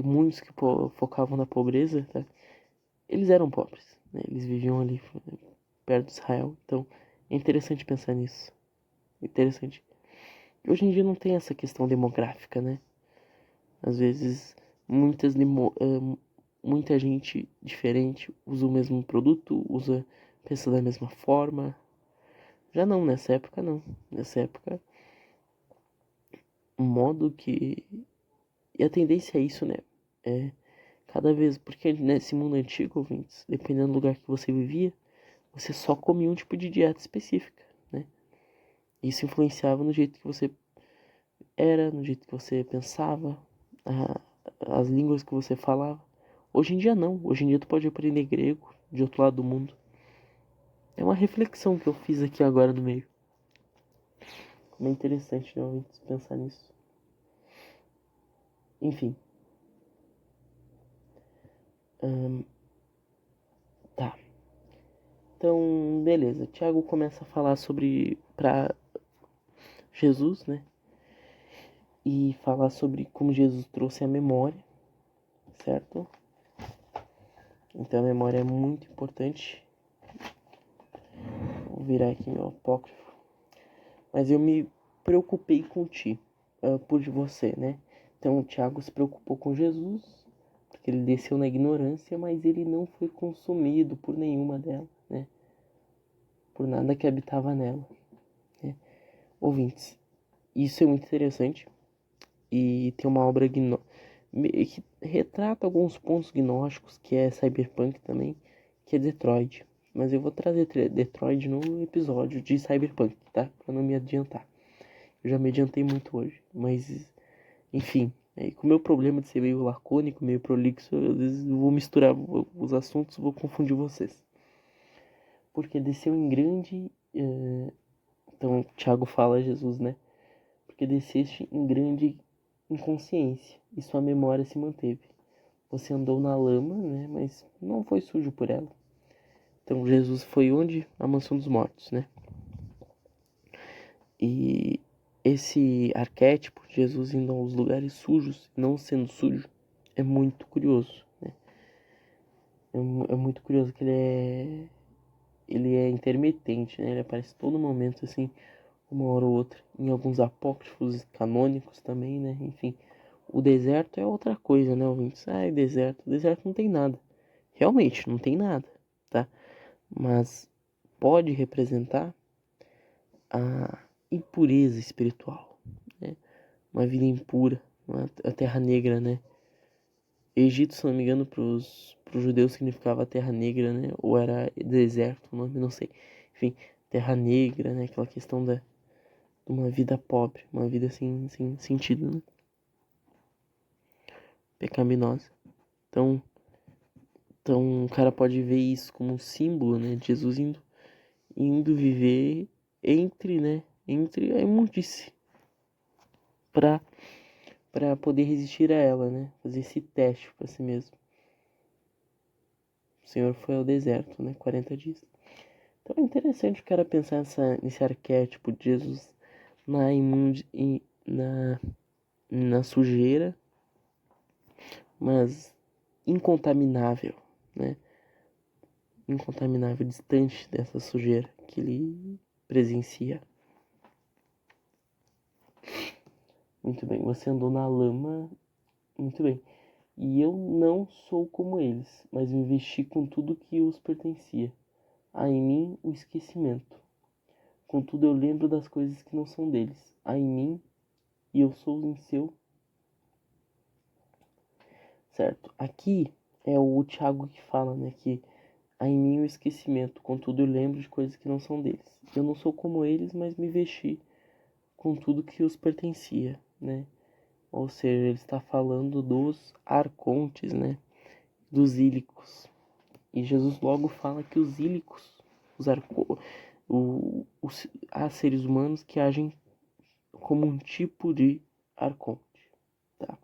muitos que focavam na pobreza, tá? Eles eram pobres, né? Eles viviam ali perto de Israel. Então, é interessante pensar nisso. Interessante. Hoje em dia não tem essa questão demográfica, né? Às vezes, muita gente diferente usa o mesmo produto, pensa da mesma forma. Já não, nessa época não. Nessa época, o modo que... E a tendência é isso, né? É cada vez... Porque nesse mundo antigo, ouvintes, dependendo do lugar que você vivia, você só comia um tipo de dieta específica, né? Isso influenciava no jeito que você era, no jeito que você pensava, as línguas que você falava. Hoje em dia não. Hoje em dia tu pode aprender grego de outro lado do mundo. É uma reflexão que eu fiz aqui agora no meio. Bem interessante, né, pensar nisso. Enfim. Tá. Então, beleza. Tiago começa a falar sobre para Jesus, né? E falar sobre como Jesus trouxe a memória, certo? Então a memória é muito importante. Vou virar aqui meu apócrifo. Mas eu me preocupei com ti, por você, né? Então o Tiago se preocupou com Jesus, porque ele desceu na ignorância, mas ele não foi consumido por nenhuma dela, né? Por nada que habitava nela, né? Ouvintes, isso é muito interessante. E tem uma obra que retrata alguns pontos gnósticos, que é Cyberpunk também, que é Detroit. Mas eu vou trazer Detroit no episódio de Cyberpunk, tá? Pra não me adiantar. Eu já me adiantei muito hoje, mas enfim. Com o meu problema de ser meio lacônico, meio prolixo, às vezes eu vou misturar os assuntos, vou confundir vocês. Porque desceu em grande... Então, Tiago fala a Jesus, né? Porque desceste em grande inconsciência e sua memória se manteve. Você andou na lama, né? Mas não foi sujo por ela. Então, Jesus foi onde? A mansão dos mortos, né? E esse arquétipo, Jesus indo aos lugares sujos, não sendo sujo, é muito curioso, né? É muito curioso que ele é intermitente, né? Ele aparece todo momento, assim, uma hora ou outra, em alguns apócrifos canônicos também, né? Enfim, o deserto é outra coisa, né, ouvintes? Ah, é deserto. O deserto não tem nada. Realmente, não tem nada, tá? Mas pode representar a impureza espiritual, né? Uma vida impura, a terra negra, né? Egito, se não me engano, pros judeus significava terra negra, né? Ou era deserto, o nome, não sei. Enfim, terra negra, né? Aquela questão de uma vida pobre, uma vida sem sentido, né? Pecaminosa. Então o cara pode ver isso como um símbolo, né? De Jesus indo viver entre, né? Entre a imundície. Pra para poder resistir a ela, né? Fazer esse teste para si mesmo. O Senhor foi ao deserto, né? 40 dias. Então é interessante o cara pensar nesse arquétipo de Jesus na sujeira, mas incontaminável, né? Incontaminável, distante dessa sujeira que ele presencia. Muito bem, você andou na lama, muito bem. E eu não sou como eles, mas me vesti com tudo que os pertencia. Há em mim o esquecimento. Contudo eu lembro das coisas que não são deles. Há em mim e eu sou em seu. Certo? Aqui é o Tiago que fala, né? Que há em mim o esquecimento. Contudo eu lembro de coisas que não são deles. Eu não sou como eles, mas me vesti com tudo que os pertencia, né? Ou seja, ele está falando dos arcontes, né? Dos ílicos. E Jesus logo fala que os ílicos, há seres humanos que agem como um tipo de arconte, tá?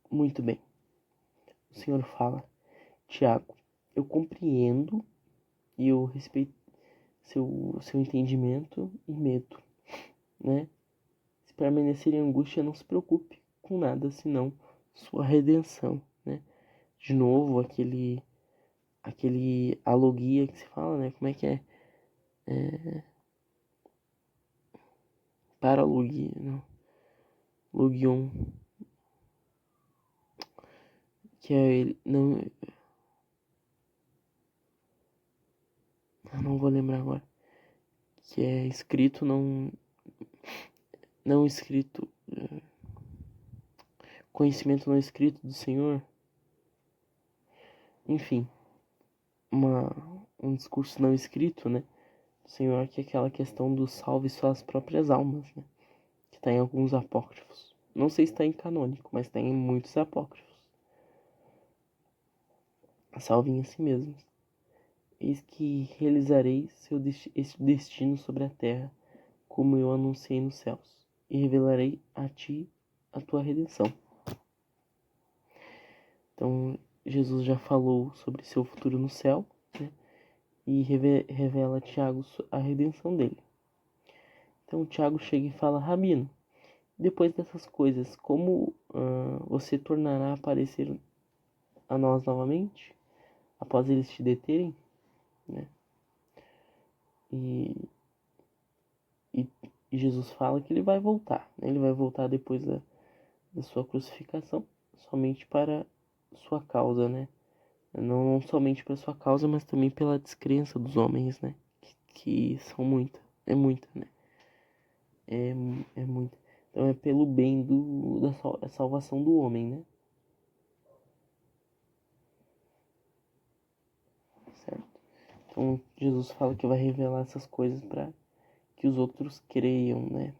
Muito bem. O Senhor fala, Tiago, eu compreendo e eu respeito seu entendimento e medo, né? Se permanecer em angústia, não se preocupe com nada senão sua redenção, né? De novo, aquele alogia que se fala, né? Como é que é? Paralogia, não. Logion, que é ele, não, eu não vou lembrar agora, que é escrito, não escrito, conhecimento não escrito do Senhor, enfim, um discurso não escrito, né, do Senhor, que é aquela questão do salve suas próprias almas, né, que está em alguns apócrifos. Não sei se está em canônico, mas tem em muitos apócrifos. Salvem a si mesmos. Eis que realizarei esse destino sobre a terra, como eu anunciei nos céus, e revelarei a ti a tua redenção. Então, Jesus já falou sobre seu futuro no céu, né? E revela a Tiago a redenção dele. Então, Tiago chega e fala, Rabino, depois dessas coisas, como você tornará a aparecer a nós novamente, após eles te deterem, né? E, e Jesus fala que ele vai voltar, né? Ele vai voltar depois da sua crucificação, somente para sua causa, né? Não somente para sua causa, mas também pela descrença dos homens, né? Que são muita, né? É muita. Então é pelo bem da salvação do homem, né? Certo? Então Jesus fala que vai revelar essas coisas para que os outros creiam, né?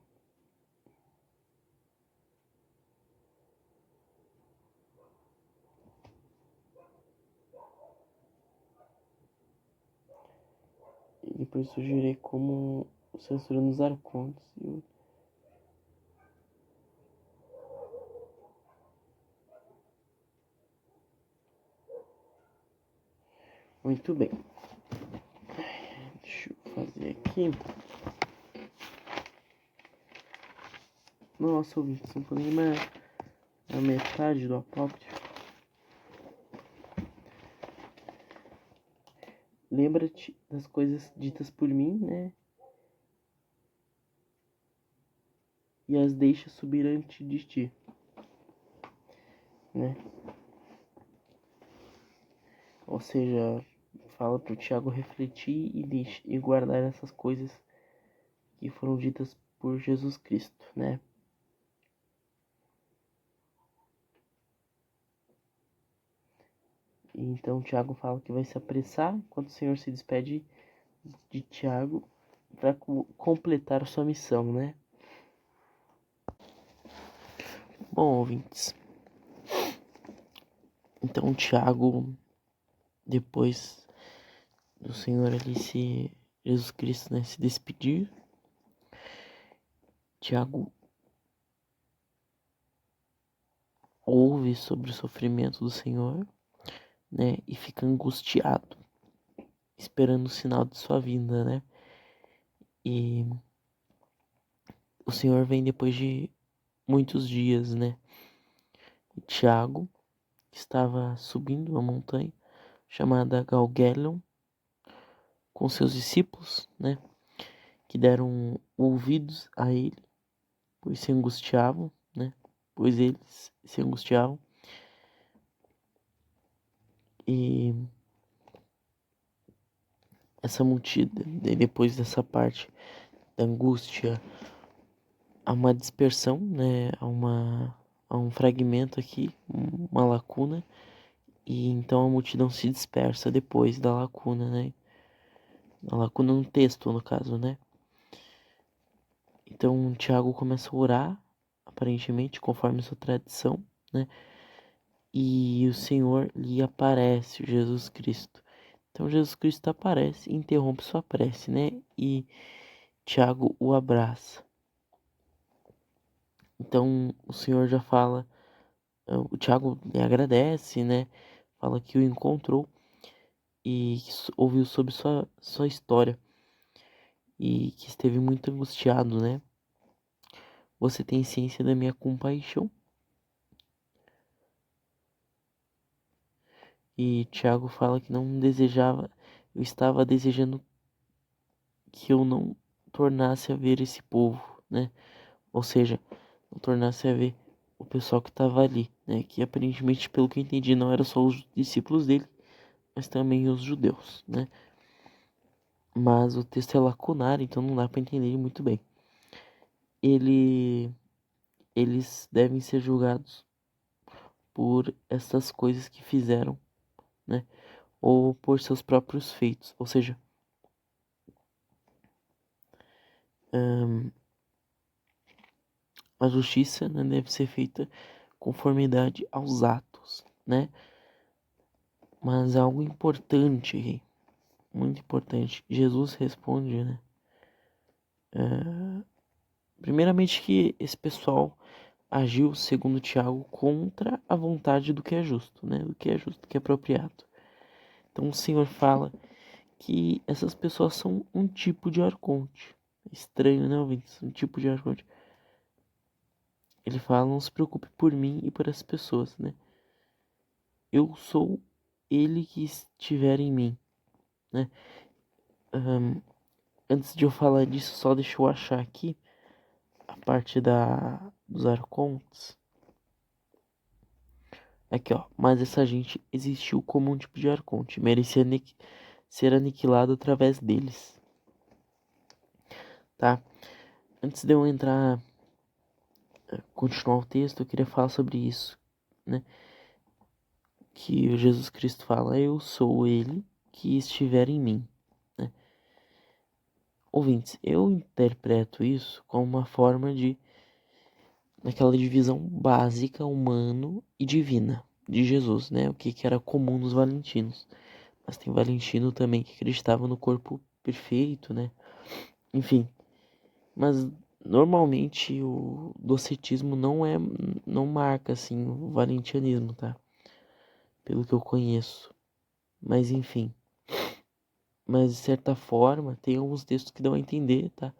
E depois surgirei como o censura nos arcontes. Muito bem. Deixa eu fazer aqui. Nossa, ouvintes, não tô nem mais na metade do apócrifo. Lembra-te das coisas ditas por mim, né? E as deixa subir ante de ti, né? Ou seja, fala pro Tiago refletir e guardar essas coisas que foram ditas por Jesus Cristo, né? E então Tiago fala que vai se apressar enquanto o Senhor se despede de Tiago para completar sua missão, né? Bom, ouvintes, então Tiago, depois do Senhor ali Jesus Cristo, né, se despedir, Tiago ouve sobre o sofrimento do Senhor, né, e fica angustiado, esperando o sinal de sua vinda, né? E o Senhor vem depois de muitos dias, né? E Tiago estava subindo uma montanha chamada Galgelion com seus discípulos, né? Que deram ouvidos a ele, pois se angustiavam, né? Pois eles se angustiavam. E essa multidão, depois dessa parte da angústia, há uma dispersão, né? Há um fragmento aqui, uma lacuna, e então a multidão se dispersa depois da lacuna, né? A lacuna no texto, no caso, né? Então Tiago começa a orar, aparentemente, conforme sua tradição, né? E o Senhor lhe aparece, Jesus Cristo. Então Jesus Cristo aparece e interrompe sua prece, né? E Tiago o abraça. Então o Senhor já fala, o Tiago lhe agradece, né? Fala que o encontrou e que ouviu sobre sua história e que esteve muito angustiado, né? Você tem ciência da minha compaixão? E Tiago fala que não desejava, eu estava desejando que eu não tornasse a ver esse povo, né? Ou seja, não tornasse a ver o pessoal que estava ali, né? Que aparentemente, pelo que eu entendi, não eram só os discípulos dele, mas também os judeus, né? Mas o texto é lacunar, então não dá para entender muito bem. Eles devem ser julgados por essas coisas que fizeram, né? Ou por seus próprios feitos, ou seja, a justiça, né, deve ser feita conformidade aos atos, né? Mas algo importante, muito importante, Jesus responde, né? Primeiramente que esse pessoal agiu, segundo Tiago, contra a vontade do que é justo, né? Do que é justo, do que é apropriado. Então o Senhor fala que essas pessoas são um tipo de arconte. Estranho, né, ouvintes? Um tipo de arconte. Ele fala, não se preocupe por mim e por essas pessoas, né? Eu sou ele que estiver em mim, né? Antes de eu falar disso, só deixa eu achar aqui a parte dos arcontes. Aqui, ó. Mas essa gente existiu como um tipo de arconte. Merecia ser aniquilado através deles. Tá? Antes de eu entrar, continuar o texto, eu queria falar sobre isso, né? Que o Jesus Cristo fala, eu sou ele que estiver em mim, né? Ouvintes, eu interpreto isso como uma forma de naquela divisão básica humano e divina de Jesus, né? O que era comum nos valentinos. Mas tem Valentino também que acreditava no corpo perfeito, né? Enfim, mas normalmente o docetismo não marca assim o valentianismo, tá? Pelo que eu conheço. Mas enfim, mas de certa forma tem alguns textos que dão a entender, tá?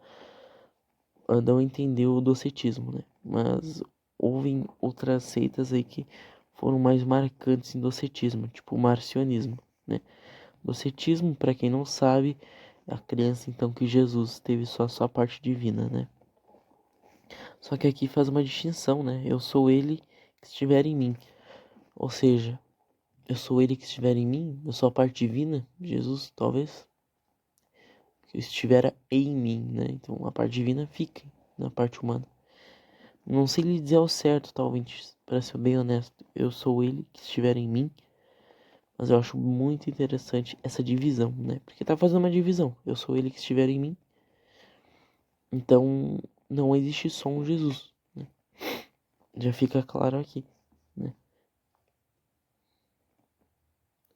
Dão a entender o docetismo, né? Mas houve outras seitas aí que foram mais marcantes em docetismo, tipo o marcionismo, né? Docetismo, para quem não sabe, é a crença então que Jesus teve só a sua parte divina, né? Só que aqui faz uma distinção, né? Eu sou ele que estiver em mim. Ou seja, eu sou ele que estiver em mim, eu sou a parte divina, Jesus, talvez, que estivera em mim, né? Então a parte divina fica na parte humana. Não sei lhe dizer ao certo, talvez, para ser bem honesto. Eu sou ele que estiver em mim, mas eu acho muito interessante essa divisão, né? Porque tá fazendo uma divisão. Eu sou ele que estiver em mim. Então não existe só um Jesus, né? Já fica claro aqui, né?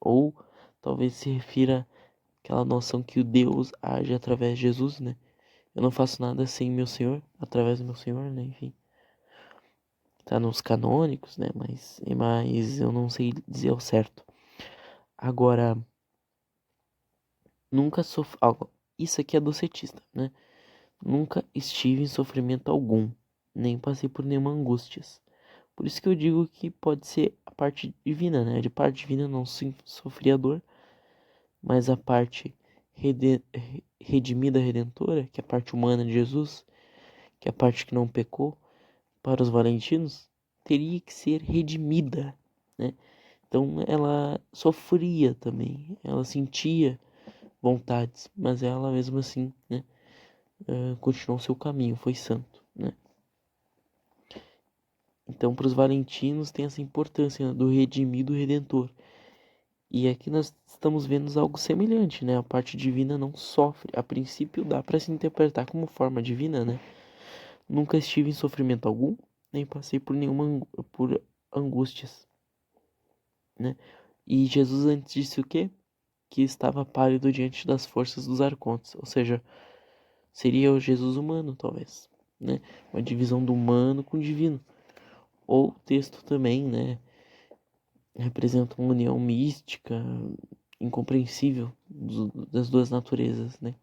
Ou talvez se refira àquela noção que o Deus age através de Jesus, né? Eu não faço nada sem meu Senhor, através do meu Senhor, né? Enfim. tá nos canônicos, né? Mas eu não sei dizer ao certo. Agora, nunca sofri. Isso aqui é docetista, né? Nunca estive em sofrimento algum, nem passei por nenhuma angústias. Por isso que eu digo que pode ser a parte divina, né? De parte divina não sofri a dor, mas a parte redimida, redentora, que é a parte humana de Jesus, que é a parte que não pecou, para os valentinos, teria que ser redimida, né? Então ela sofria também, ela sentia vontades, mas ela mesmo assim, né, continuou seu caminho, foi santo, né? Então para os valentinos tem essa importância, né, do redimido redentor. E aqui nós estamos vendo algo semelhante, né? A parte divina não sofre. A princípio dá para se interpretar como forma divina, né? Nunca estive em sofrimento algum, nem passei por nenhuma por angústias, né? E Jesus antes disse o quê? Que estava pálido diante das forças dos arcontes, ou seja, seria o Jesus humano, talvez, né? Uma divisão do humano com o divino. Ou o texto também, né, representa uma união mística, incompreensível das duas naturezas, né?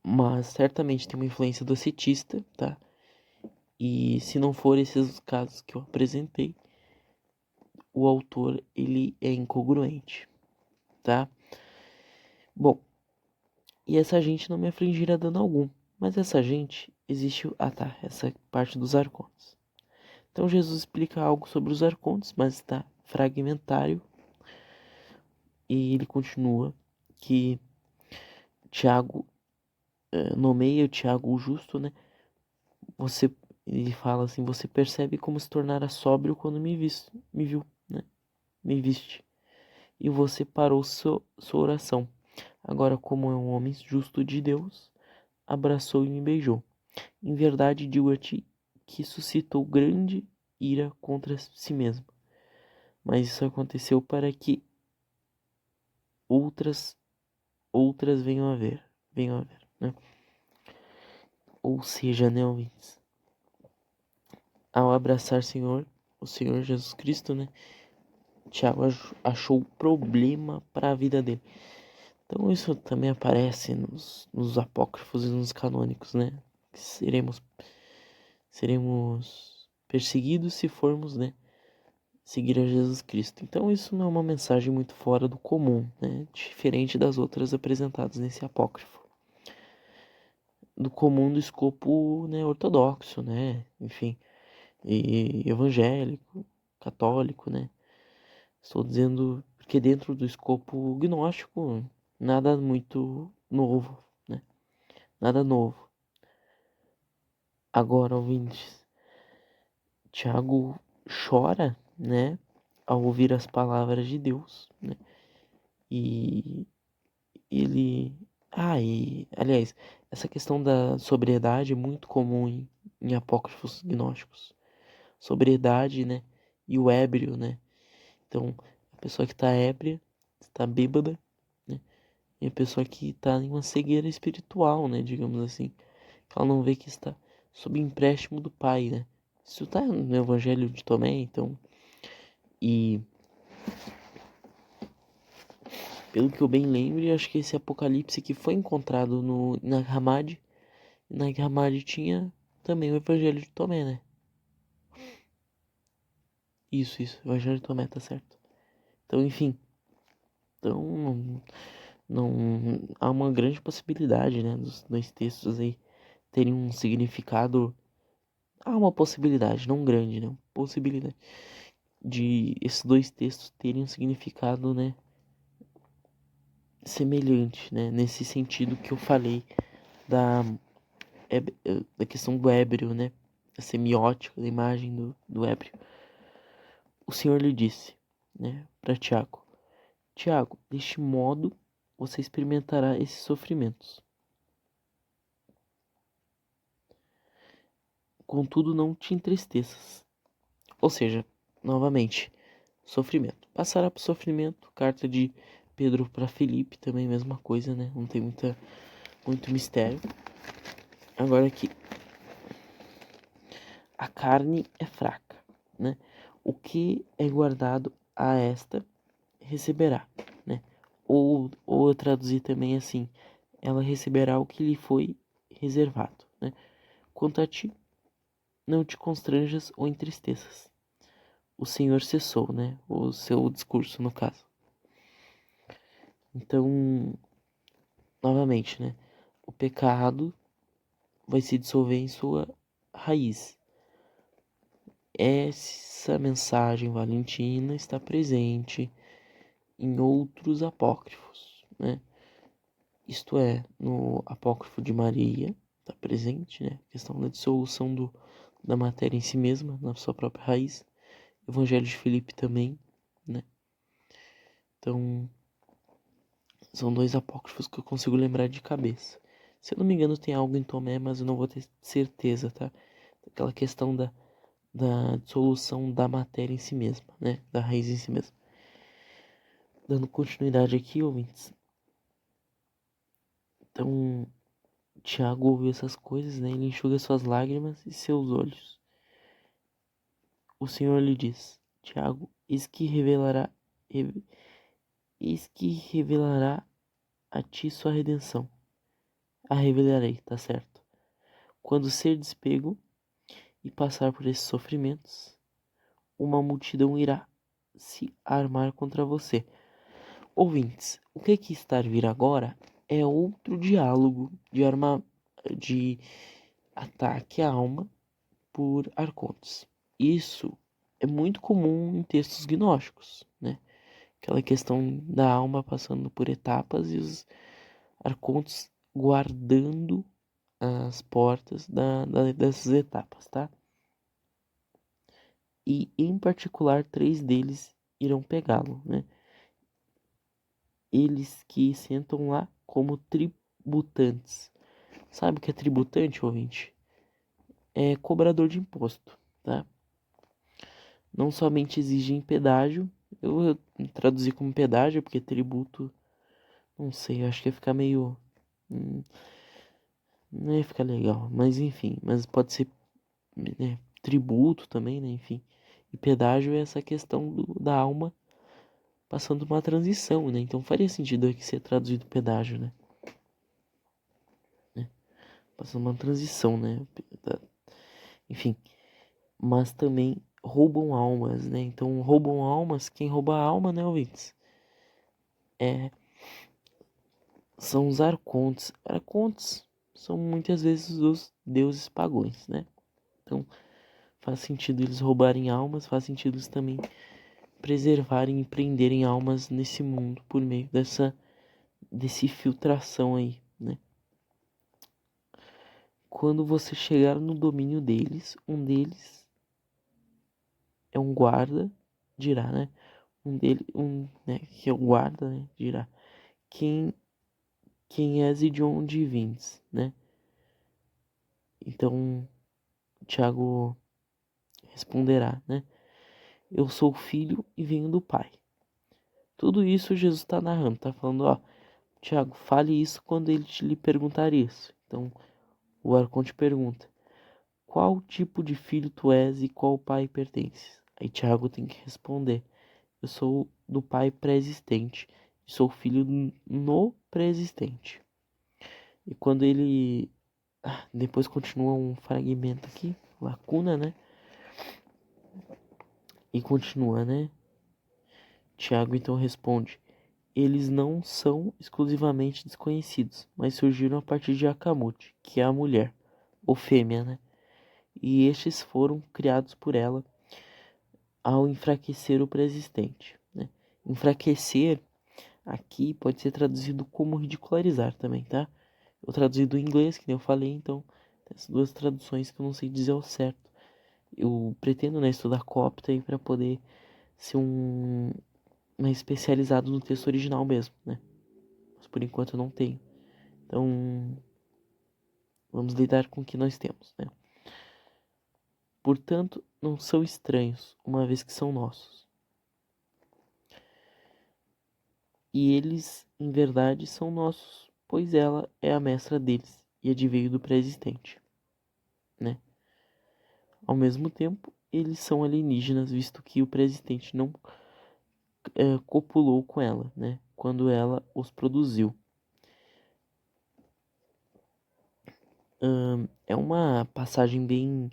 Mas certamente tem uma influência docetista, tá? E se não for esses os casos que eu apresentei, o autor ele é incongruente, tá? Bom, e essa gente não me afligirá dano algum, mas essa gente existe, essa parte dos arcontes. Então Jesus explica algo sobre os arcontes, mas está fragmentário, e ele continua que Tiago nomeia o Tiago o justo, né? Você, ele fala assim, você percebe como se tornara sóbrio quando me viu, né? Me viste. E você parou sua oração. Agora, como é um homem justo de Deus, abraçou e me beijou. Em verdade, digo a ti que suscitou grande ira contra si mesmo. Mas isso aconteceu para que outras venham a ver, né? Ou seja, né, ouvintes, ao abraçar o Senhor Jesus Cristo, né, Tiago achou problema para a vida dele. Então isso também aparece nos apócrifos e nos canônicos, né? Seremos perseguidos se formos, né, seguir a Jesus Cristo. Então isso não é uma mensagem muito fora do comum, né? Diferente das outras apresentadas nesse apócrifo. Do comum do escopo, né, ortodoxo, né? Enfim, e evangélico, católico, né? Estou dizendo porque dentro do escopo gnóstico nada muito novo, né? Nada novo. Agora, ouvintes, Tiago chora, né, ao ouvir as palavras de Deus, né? E ele, aliás, essa questão da sobriedade é muito comum em apócrifos gnósticos. Sobriedade, né, e o ébrio, né? Então, a pessoa que está ébria, está bêbada, né? E a pessoa que está em uma cegueira espiritual, né, digamos assim, que ela não vê que está sob empréstimo do Pai, né? Isso está no Evangelho de Tomé, então, e pelo que eu bem lembro, acho que esse Apocalipse que foi encontrado no Nag Hammadi, e Nag Hammadi tinha também o Evangelho de Tomé, né? Isso, o Evangelho de Tomé, tá certo. Então, enfim, então não há uma grande possibilidade, né, dos dois textos aí terem um significado. Há uma possibilidade, não grande, né? Possibilidade de esses dois textos terem um significado, né, semelhante, né? Nesse sentido que eu falei da, da questão do ébrio, né? A semiótica, da imagem do ébrio. O Senhor lhe disse, né, para Tiago: Tiago, deste modo você experimentará esses sofrimentos. Contudo, não te entristeças. Ou seja, novamente, sofrimento. Passará por sofrimento. Carta de Pedro para Filipe, também mesma coisa, né? Não tem muito mistério. Agora aqui. a carne é fraca, né? O que é guardado a esta receberá, né? Ou eu traduzir também assim, ela receberá o que lhe foi reservado, né? Quanto a ti, não te constranjas ou entristeças. O Senhor cessou, né? O seu discurso, no caso. Então, novamente, né? O pecado vai se dissolver em sua raiz. Essa mensagem valentina está presente em outros apócrifos, né? Isto é, no apócrifo de Maria está presente, né? A questão da dissolução da matéria em si mesma, na sua própria raiz. Evangelho de Filipe também, né? Então, são dois apócrifos que eu consigo lembrar de cabeça. Se eu não me engano, tem algo em Tomé, mas eu não vou ter certeza, tá? Aquela questão da dissolução da matéria em si mesma, né? Da raiz em si mesma. Dando continuidade aqui, ouvintes. Então, Tiago ouviu essas coisas, né? Ele enxuga suas lágrimas e seus olhos. O Senhor lhe diz: Tiago, eis que revelará a ti sua redenção. A revelarei, tá certo? Quando ser despego e passar por esses sofrimentos, uma multidão irá se armar contra você. Ouvintes, o que está a vir agora é outro diálogo de ataque à alma por arcontes. Isso é muito comum em textos gnósticos, né? Aquela questão da alma passando por etapas e os arcontes guardando as portas dessas etapas, tá? E em particular 3 deles irão pegá-lo, né? Eles que sentam lá como tributantes. Sabe o que é tributante, ouvinte? É cobrador de imposto, tá? Não somente exigem pedágio, eu traduzi como pedágio porque tributo, não sei, eu acho que ia ficar meio, não ia ficar legal, mas enfim, mas pode ser, né, tributo também, né, enfim. E pedágio é essa questão da alma passando uma transição, né, então faria sentido aqui ser traduzido pedágio, né, passando uma transição, né, enfim, mas também roubam almas, né, então roubam almas, quem rouba a alma, né, ouvintes? São os arcontes. Arcontes são muitas vezes os deuses pagões, né? Então faz sentido eles roubarem almas, faz sentido eles também preservarem e prenderem almas nesse mundo por meio desse filtração aí, né? Quando você chegar no domínio deles, um deles é um guarda, dirá, né? Né, que é o guarda, né, dirá: quem és e de onde vindes, né? Então Tiago responderá, né? Eu sou filho e venho do Pai. Tudo isso Jesus está narrando, tá falando, ó, Tiago, fale isso quando ele lhe perguntar isso. Então, o arconte pergunta: qual tipo de filho tu és e qual pai pertences? Aí Tiago tem que responder: eu sou do pai pré-existente e sou filho no pré-existente. E quando ele depois continua um fragmento aqui, lacuna, né? E continua, né? Tiago então responde: eles não são exclusivamente desconhecidos, mas surgiram a partir de Akamute, que é a mulher, ou fêmea, né? E estes foram criados por ela ao enfraquecer o pré-existente, né? Enfraquecer aqui pode ser traduzido como ridicularizar também, tá? Eu traduzi do inglês, que nem eu falei, então tem essas duas traduções que eu não sei dizer ao certo. Eu pretendo, né, estudar copta aí para poder ser mais especializado no texto original mesmo, né? Mas por enquanto eu não tenho. Então, vamos lidar com o que nós temos, né? Portanto, não são estranhos, uma vez que são nossos. E eles, em verdade, são nossos, pois ela é a mestra deles e adveio do pré-existente, né? Ao mesmo tempo, eles são alienígenas, visto que o presidente não copulou com ela, né? Quando ela os produziu. É uma passagem bem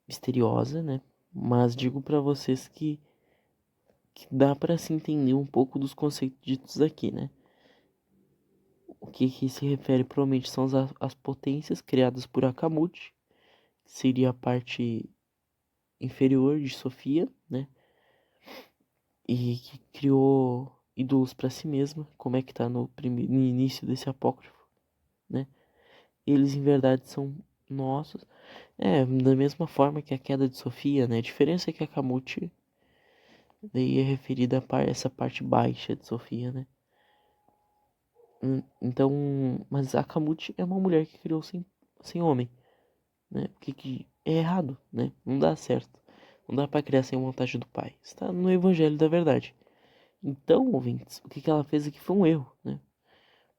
misteriosa, né? Mas digo para vocês que dá para se entender um pouco dos conceitos ditos aqui, né? O que se refere provavelmente são as potências criadas por Akamut, que seria a parte inferior de Sofia, né? E que criou ídolos para si mesma, como é que tá no início desse apócrifo, né? Eles em verdade são nossos. Da mesma forma que a queda de Sofia, né? A diferença é que Akamut daí é referida a essa parte baixa de Sofia, né? Então, mas Akamut é uma mulher que criou sem homem, né? O que é errado, né? Não dá certo. Não dá para criar sem vontade do pai. Está no Evangelho da Verdade. Então, ouvintes, o que ela fez aqui foi um erro, né?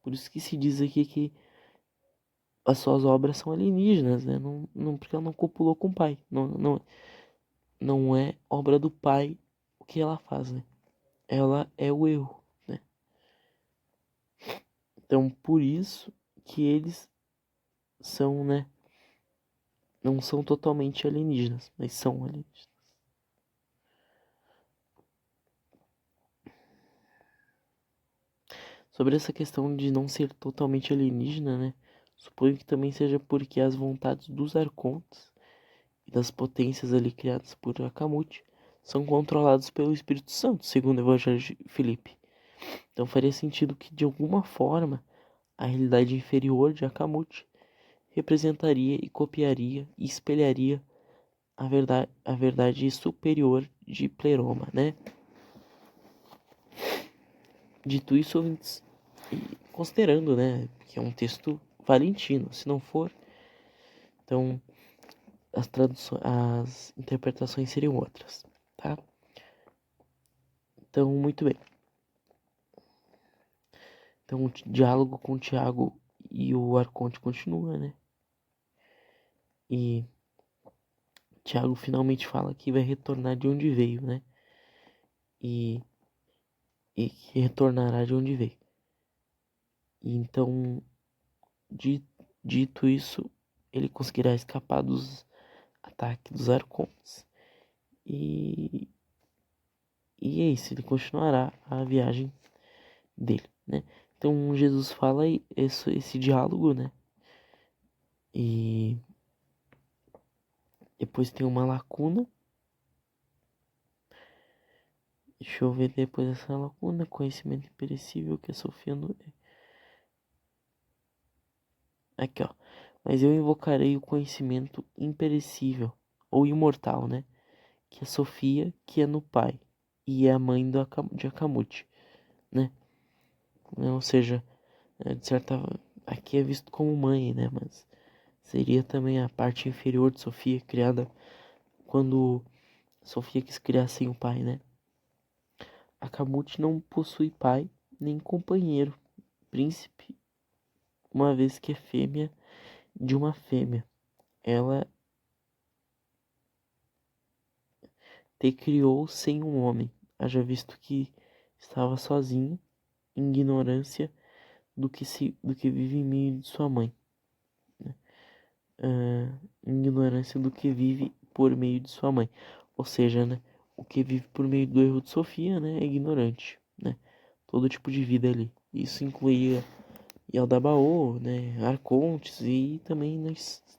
Por isso que se diz aqui que as suas obras são alienígenas, né? Não, porque ela não copulou com o pai. Não é obra do pai o que ela faz, né? Ela é o erro, né? Então, por isso que eles são, né? Não são totalmente alienígenas, mas são alienígenas. Sobre essa questão de não ser totalmente alienígena, né? Suponho que também seja porque as vontades dos arcontes e das potências ali criadas por Akamut são controladas pelo Espírito Santo, segundo o Evangelho de Filipe. Então faria sentido que, de alguma forma, a realidade inferior de Akamut representaria e copiaria e espelharia a verdade superior de Pleroma, né? Dito isso, considerando, né, que é um texto valentino, se não for, então as interpretações seriam outras, tá? Então, muito bem. Então, o diálogo com o Tiago e o Arconte continua, né? E Tiago finalmente fala que vai retornar de onde veio, né? E que retornará de onde veio. E então, dito isso, ele conseguirá escapar dos ataques dos Arcontes. E é isso, ele continuará a viagem dele, né? Então Jesus fala esse diálogo, né? E depois tem uma lacuna. Deixa eu ver depois dessa lacuna. Conhecimento imperecível que a Sofia não... Aqui, ó. Mas eu invocarei o conhecimento imperecível, ou imortal, né? Que é Sofia, que é no Pai, e é a mãe de Akamut, né? Ou seja, de certa... Aqui é visto como mãe, né? Mas seria também a parte inferior de Sofia, criada quando Sofia quis criar sem o pai, né? Akamut não possui pai nem companheiro, príncipe, uma vez que é fêmea de uma fêmea. Ela te criou sem um homem, haja visto que estava sozinho, em ignorância do que vive em meio de sua mãe, né? Em ignorância do que vive por meio de sua mãe. Ou seja, né? O que vive por meio do erro de Sofia, né? É ignorante, né? Todo tipo de vida ali. Isso incluía Yaldabaoth, né? Arcontes e também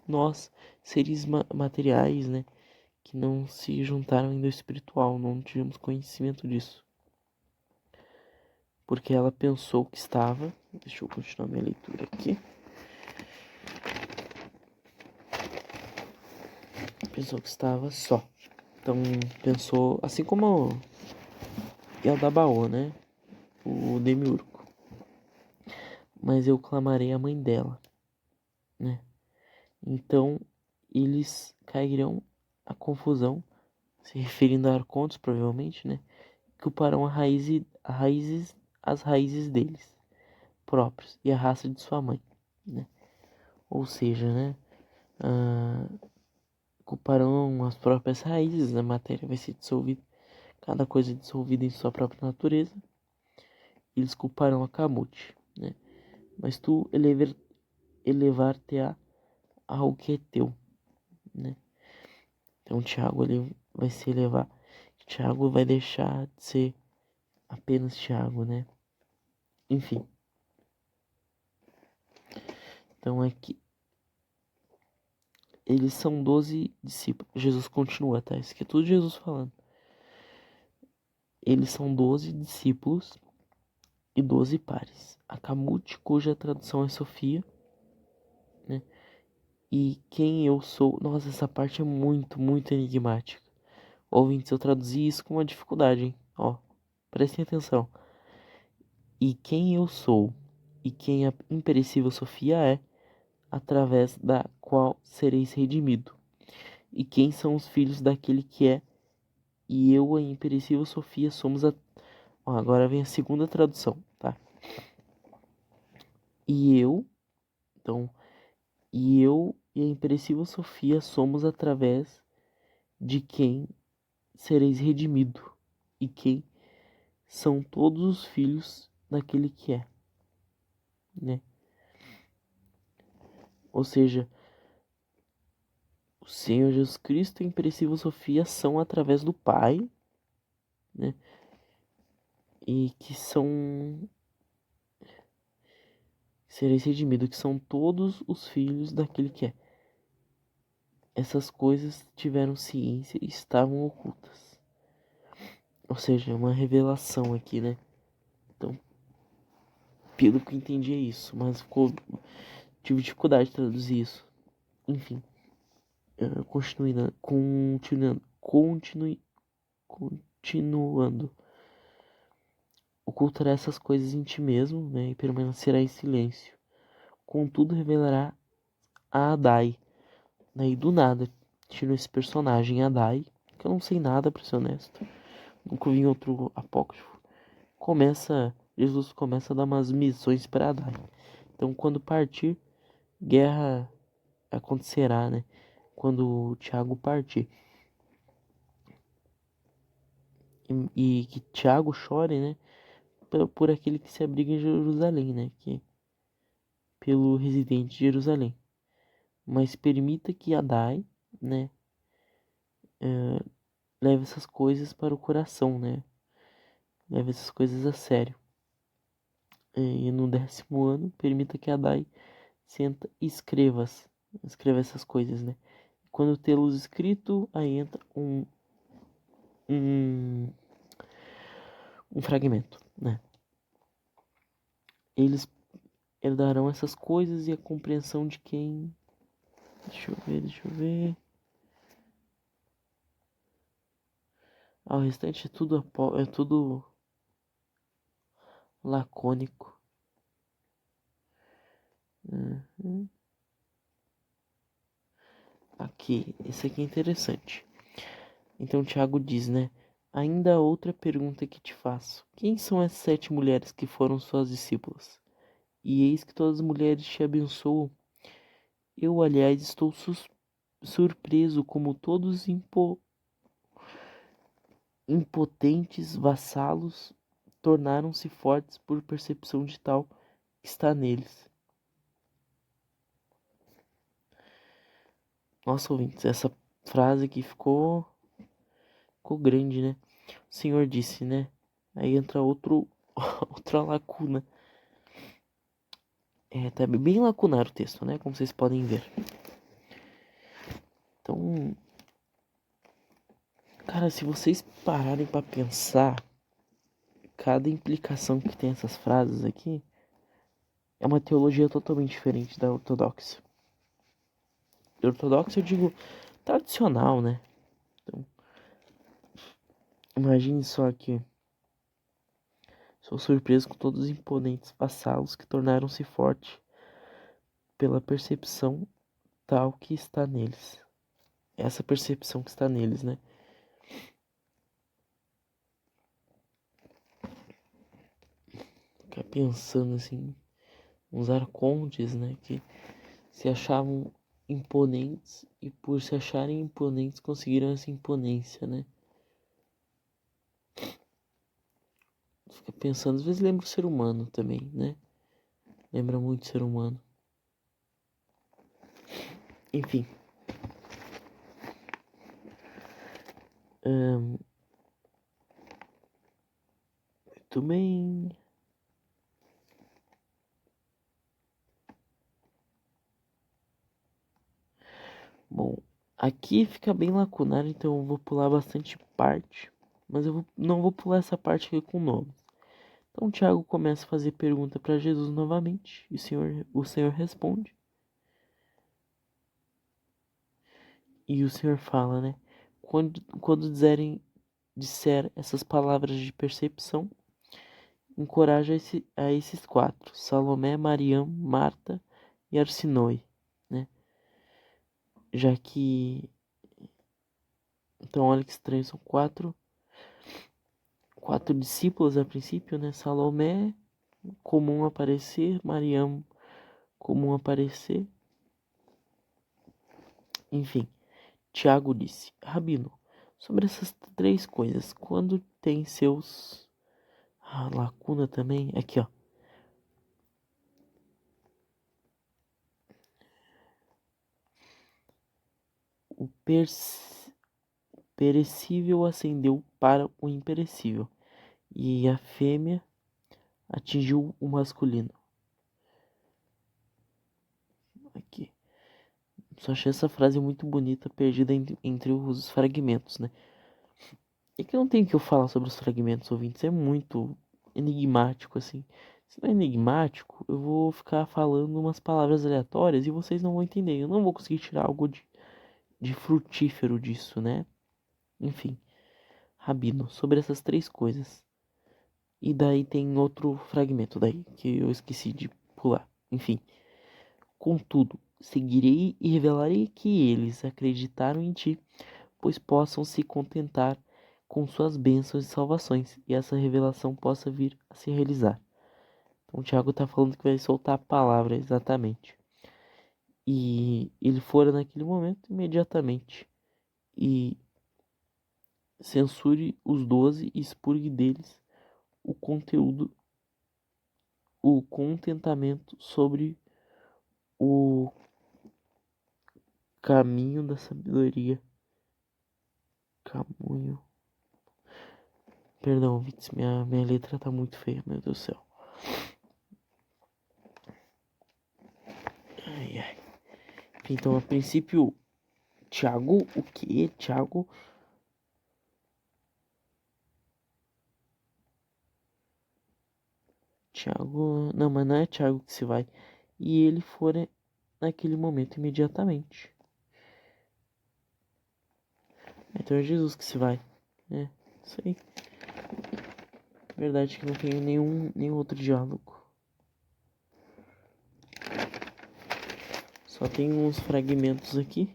nós seres materiais, né? Que não se juntaram ainda ao espiritual, não tivemos conhecimento disso. Porque ela pensou que estava... Deixa eu continuar minha leitura aqui. Pensou que estava só. Então pensou, assim como Yaldabaoth, né? O Demiurgo. Mas eu clamarei a mãe dela, né? Então eles cairão à confusão, se referindo a arcontes, provavelmente, né? Que ocuparão as raízes deles próprios e a raça de sua mãe, né? Ou seja, né? culparão as próprias raízes, a matéria vai ser dissolvida, cada coisa é dissolvida em sua própria natureza, eles culparão a Kamut, né? Mas tu elevar-te-á ao que é teu, né? Então Tiago ele vai se elevar, Tiago vai deixar de ser apenas Tiago, né? Enfim, então é que eles são 12 discípulos. Jesus continua, tá? Isso aqui é tudo Jesus falando. Eles são 12 discípulos e 12 pares. A Kamut, cuja tradução é Sofia, né? E quem eu sou. Nossa, essa parte é muito, muito enigmática. Ouvintes, eu traduzi isso com uma dificuldade, hein? Ó, prestem atenção. E quem eu sou e quem a imperecível Sofia é, através da qual sereis redimido. E quem são os filhos daquele que é, e eu, a imperecível Sofia, somos a. Ó, agora vem a segunda tradução, tá? E eu, então, e eu e a imperecível Sofia somos através de quem sereis redimido, e quem são todos os filhos daquele que é, né? Ou seja, o Senhor Jesus Cristo e a imperecível Sofia são através do Pai, né? E que são sereis redimidos, que são todos os filhos daquele que é. Essas coisas tiveram ciência e estavam ocultas. Ou seja, é uma revelação aqui, né? Então, pelo que eu entendi é isso, mas tive dificuldade de traduzir isso. Enfim, continuando. Ocultará essas coisas em ti mesmo, né? E permanecerá em silêncio. Contudo, revelará a Adai. Daí do nada, tiro esse personagem Adai, que eu não sei nada, pra ser honesto. Nunca vi em outro apócrifo. Jesus começa a dar umas missões para Adai. Então, quando partir, guerra acontecerá, né? Quando o Tiago partir. E que Tiago chore, né? Por aquele que se abriga em Jerusalém, né? Que pelo residente de Jerusalém. Mas permita que Adai, né? Leve essas coisas para o coração, né? Leve essas coisas a sério. E no 10º ano, permita que Adai senta e escreva essas coisas, né? Quando tê-los escrito, aí entra um, um fragmento, né? Eles herdarão essas coisas e a compreensão de quem... Deixa eu ver. O restante é tudo lacônico. Uhum. Aqui, esse aqui é interessante. Então Tiago diz, né? Ainda há outra pergunta que te faço. Quem são as 7 mulheres que foram suas discípulas? E eis que todas as mulheres te abençoam. Eu, aliás, estou surpreso como todos os impotentes vassalos tornaram-se fortes por percepção de tal que está neles. Nossa, ouvintes, essa frase aqui ficou grande, né? O Senhor disse, né? Aí entra outra lacuna. Tá bem lacunar o texto, né? Como vocês podem ver. Então, cara, se vocês pararem pra pensar, cada implicação que tem essas frases aqui é uma teologia totalmente diferente da ortodoxa. Ortodoxa eu digo tradicional, né? Então, imagine só que sou surpreso com todos os imponentes vassalos que tornaram-se fortes pela percepção tal que está neles. Essa percepção que está neles, né? Ficar pensando assim, uns arcontes, né? Que se achavam imponentes e por se acharem imponentes conseguiram essa imponência, né? Fica pensando, às vezes lembra o ser humano também, né? Lembra muito o ser humano. Enfim. Muito bem. Bom, aqui fica bem lacunar, então eu vou pular bastante parte. Mas não vou pular essa parte aqui com nomes. Então Tiago começa a fazer pergunta para Jesus novamente. E o Senhor responde. E o Senhor fala, né? Quando disser essas palavras de percepção, encoraja a esses quatro: Salomé, Mariam, Marta e Arsinoe, né? Já que, então olha que estranho, são quatro discípulos a princípio, né? Salomé, comum aparecer, Mariam, comum aparecer. Enfim, Tiago disse: Rabino, sobre essas três coisas, quando tem seus lacuna também, aqui ó. O perecível ascendeu para o imperecível, e a fêmea atingiu o masculino. Aqui. Só achei essa frase muito bonita, perdida entre os fragmentos, né? É que não tem o que eu falar sobre os fragmentos, ouvintes. É muito enigmático, assim. Se não é enigmático, eu vou ficar falando umas palavras aleatórias e vocês não vão entender. Eu não vou conseguir tirar algo de frutífero disso, né? Enfim, Rabino, sobre essas três coisas. E daí tem outro fragmento daí, que eu esqueci de pular. Enfim. Contudo, seguirei e revelarei que eles acreditaram em ti, pois possam se contentar com suas bênçãos e salvações, e essa revelação possa vir a se realizar. Então, o Tiago está falando que vai soltar a palavra exatamente. E ele fora naquele momento imediatamente. E censure os 12 e expurgue deles o conteúdo, o contentamento sobre o caminho da sabedoria. Caminho. Perdão, Vitz, minha letra tá muito feia, meu Deus do céu. Ai, ai. Então, a princípio, Thiago, o que? Thiago. Thiago. Não, mas não é Thiago que se vai. E ele fora naquele momento imediatamente. Então é Jesus que se vai. É, isso aí. Verdade que não tem nenhum outro diálogo. Só tem uns fragmentos aqui.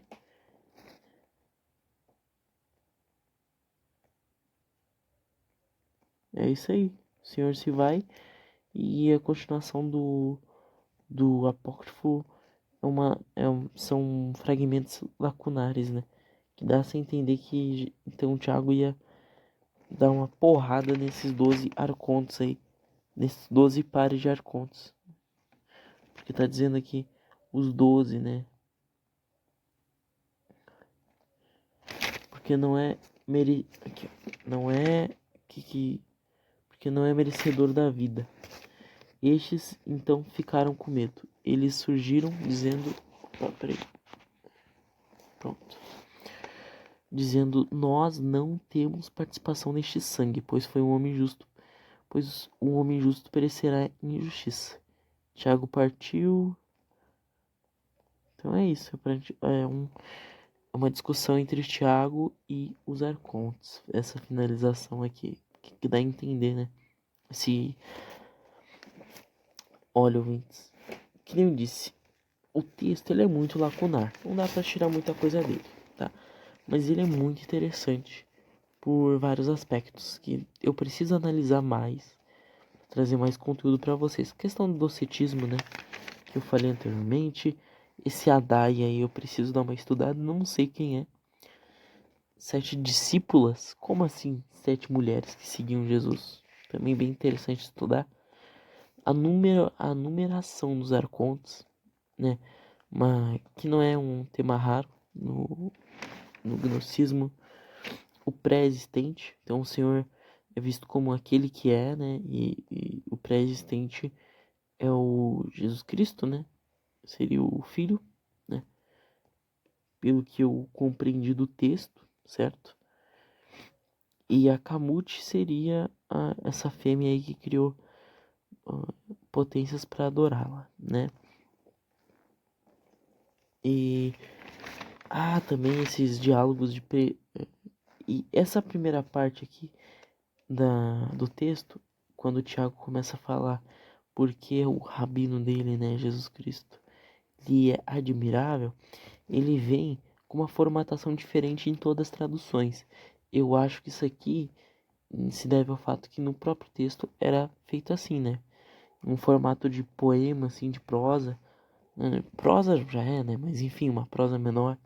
É isso aí. O Senhor se vai. E a continuação do apócrifo são fragmentos lacunares, né? Que dá a entender que então o Thiago ia dar uma porrada nesses 12 arcontes aí. Nesses 12 pares de arcontes. Porque tá dizendo aqui os 12, né? Porque não é aqui, não é porque não é merecedor da vida. Estes então ficaram com medo. Eles surgiram dizendo, peraí. Pronto. Dizendo: nós não temos participação neste sangue, pois um homem justo perecerá em injustiça. Tiago partiu. Então é isso. É uma discussão entre Tiago e os arcontes. Essa finalização aqui. Que dá a entender, né? Olha, ouvintes. Que nem eu disse. O texto ele é muito lacunar. Não dá pra tirar muita coisa dele, tá? Mas ele é muito interessante por vários aspectos que eu preciso analisar mais, trazer mais conteúdo para vocês. A questão do docetismo, né, que eu falei anteriormente, Esse Adai aí eu preciso dar uma estudada, não sei quem é. 7 discípulas? Como assim 7 mulheres que seguiam Jesus? Também bem interessante estudar. A numeração dos arcontes, né? Que não é um tema raro no gnosticismo. O pré-existente, então o Senhor é visto como aquele que é, né? E o pré-existente é o Jesus Cristo, né? Seria o Filho, né? Pelo que eu compreendi do texto, certo? E a Kamut seria essa fêmea aí que criou potências para adorá-la, né? E também esses diálogos e essa primeira parte aqui do texto, quando o Tiago começa a falar porque o rabino dele, né, Jesus Cristo, ele é admirável, ele vem com uma formatação diferente em todas as traduções. Eu acho que isso aqui se deve ao fato que no próprio texto era feito assim, né? Um formato de poema, assim, de prosa. Prosa já é, né? Mas enfim, uma prosa menor.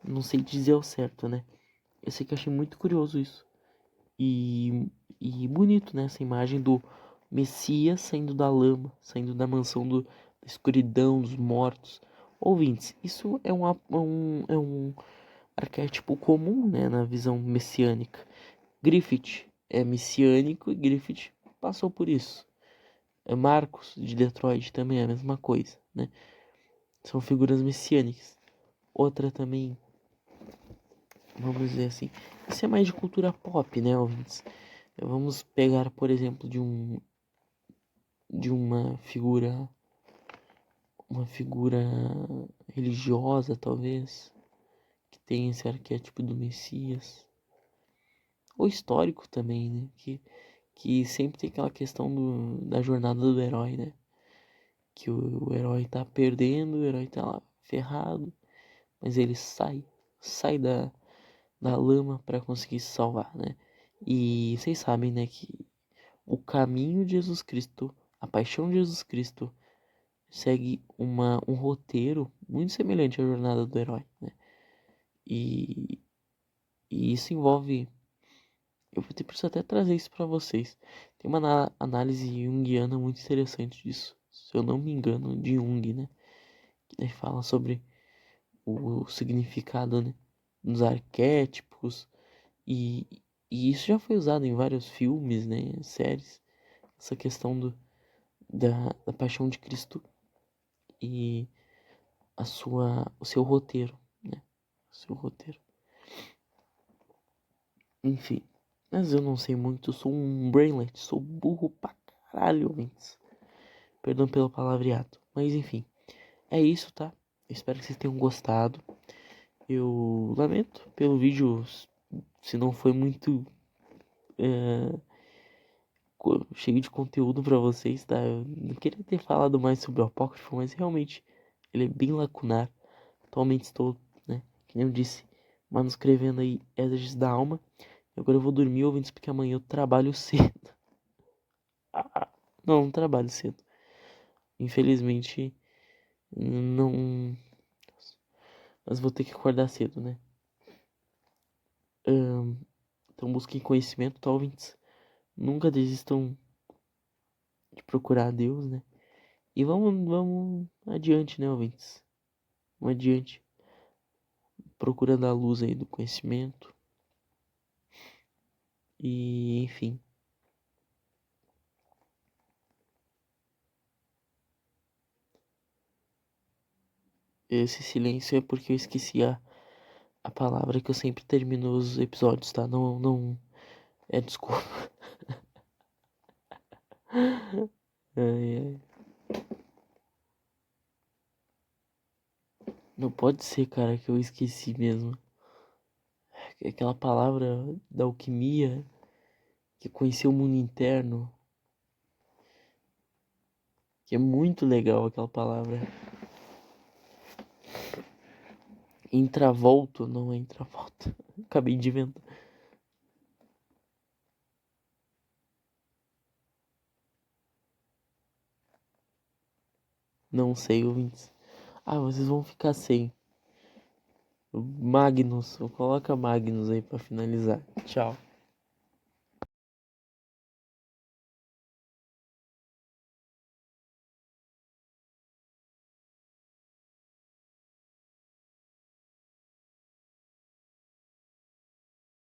Não sei dizer ao certo, né? Eu sei que achei muito curioso isso. E bonito, né? Essa imagem do Messias saindo da lama, saindo da mansão da escuridão, dos mortos. Ouvintes, isso é um arquétipo comum, né? Na visão messiânica. Griffith é messiânico e Griffith passou por isso. Marcos de Detroit também é a mesma coisa, né? São figuras messiânicas. Outra também, vamos dizer assim, isso é mais de cultura pop, né, ouvintes? Vamos pegar, por exemplo, de uma figura religiosa, talvez, que tem esse arquétipo do Messias, ou histórico também, né? Que sempre tem aquela questão da jornada do herói, né? Que o herói tá perdendo, o herói tá lá ferrado, mas ele sai da lama para conseguir se salvar, né? E vocês sabem, né, que o caminho de Jesus Cristo, a paixão de Jesus Cristo, segue um roteiro muito semelhante à jornada do herói, né? E, e isso envolve. Eu vou ter preciso até trazer isso para vocês. Tem uma análise junguiana muito interessante disso. Se eu não me engano, de Jung, né? Que daí fala sobre o significado, né, dos arquétipos. E, e isso já foi usado em vários filmes, né? Séries. Essa questão da paixão de Cristo e o seu roteiro, né? O seu roteiro. Enfim, mas eu não sei muito, eu sou um brainlet, sou burro pra caralho, ouvintes. Perdão pelo palavreado, mas enfim, é isso, tá? Eu espero que vocês tenham gostado. Eu lamento pelo vídeo, se não foi muito cheio de conteúdo pra vocês, tá? Eu não queria ter falado mais sobre o Apócrifo, mas realmente ele é bem lacunar. Atualmente estou, né, que nem eu disse, manuscrevendo aí Esdras da Alma. Agora eu vou dormir, ouvindo, porque amanhã eu trabalho cedo. Não trabalho cedo. Infelizmente, não. Mas vou ter que acordar cedo, né? Então busquem conhecimento, tá, ouvintes? Nunca desistam de procurar a Deus, né? E vamos adiante, né, ouvintes? Vamos adiante. Procurando a luz aí do conhecimento. E, enfim. Esse silêncio é porque eu esqueci a palavra que eu sempre termino os episódios, tá? Não. É desculpa. Ai, ai. Não pode ser, cara, que eu esqueci mesmo. Aquela palavra da alquimia que conheceu o mundo interno. Que é muito legal aquela palavra. Intravolto, não é intravolta. Acabei de inventar. Não sei, ouvintes. Ah, vocês vão ficar sem. Magnus, coloca Magnus aí pra finalizar. Tchau.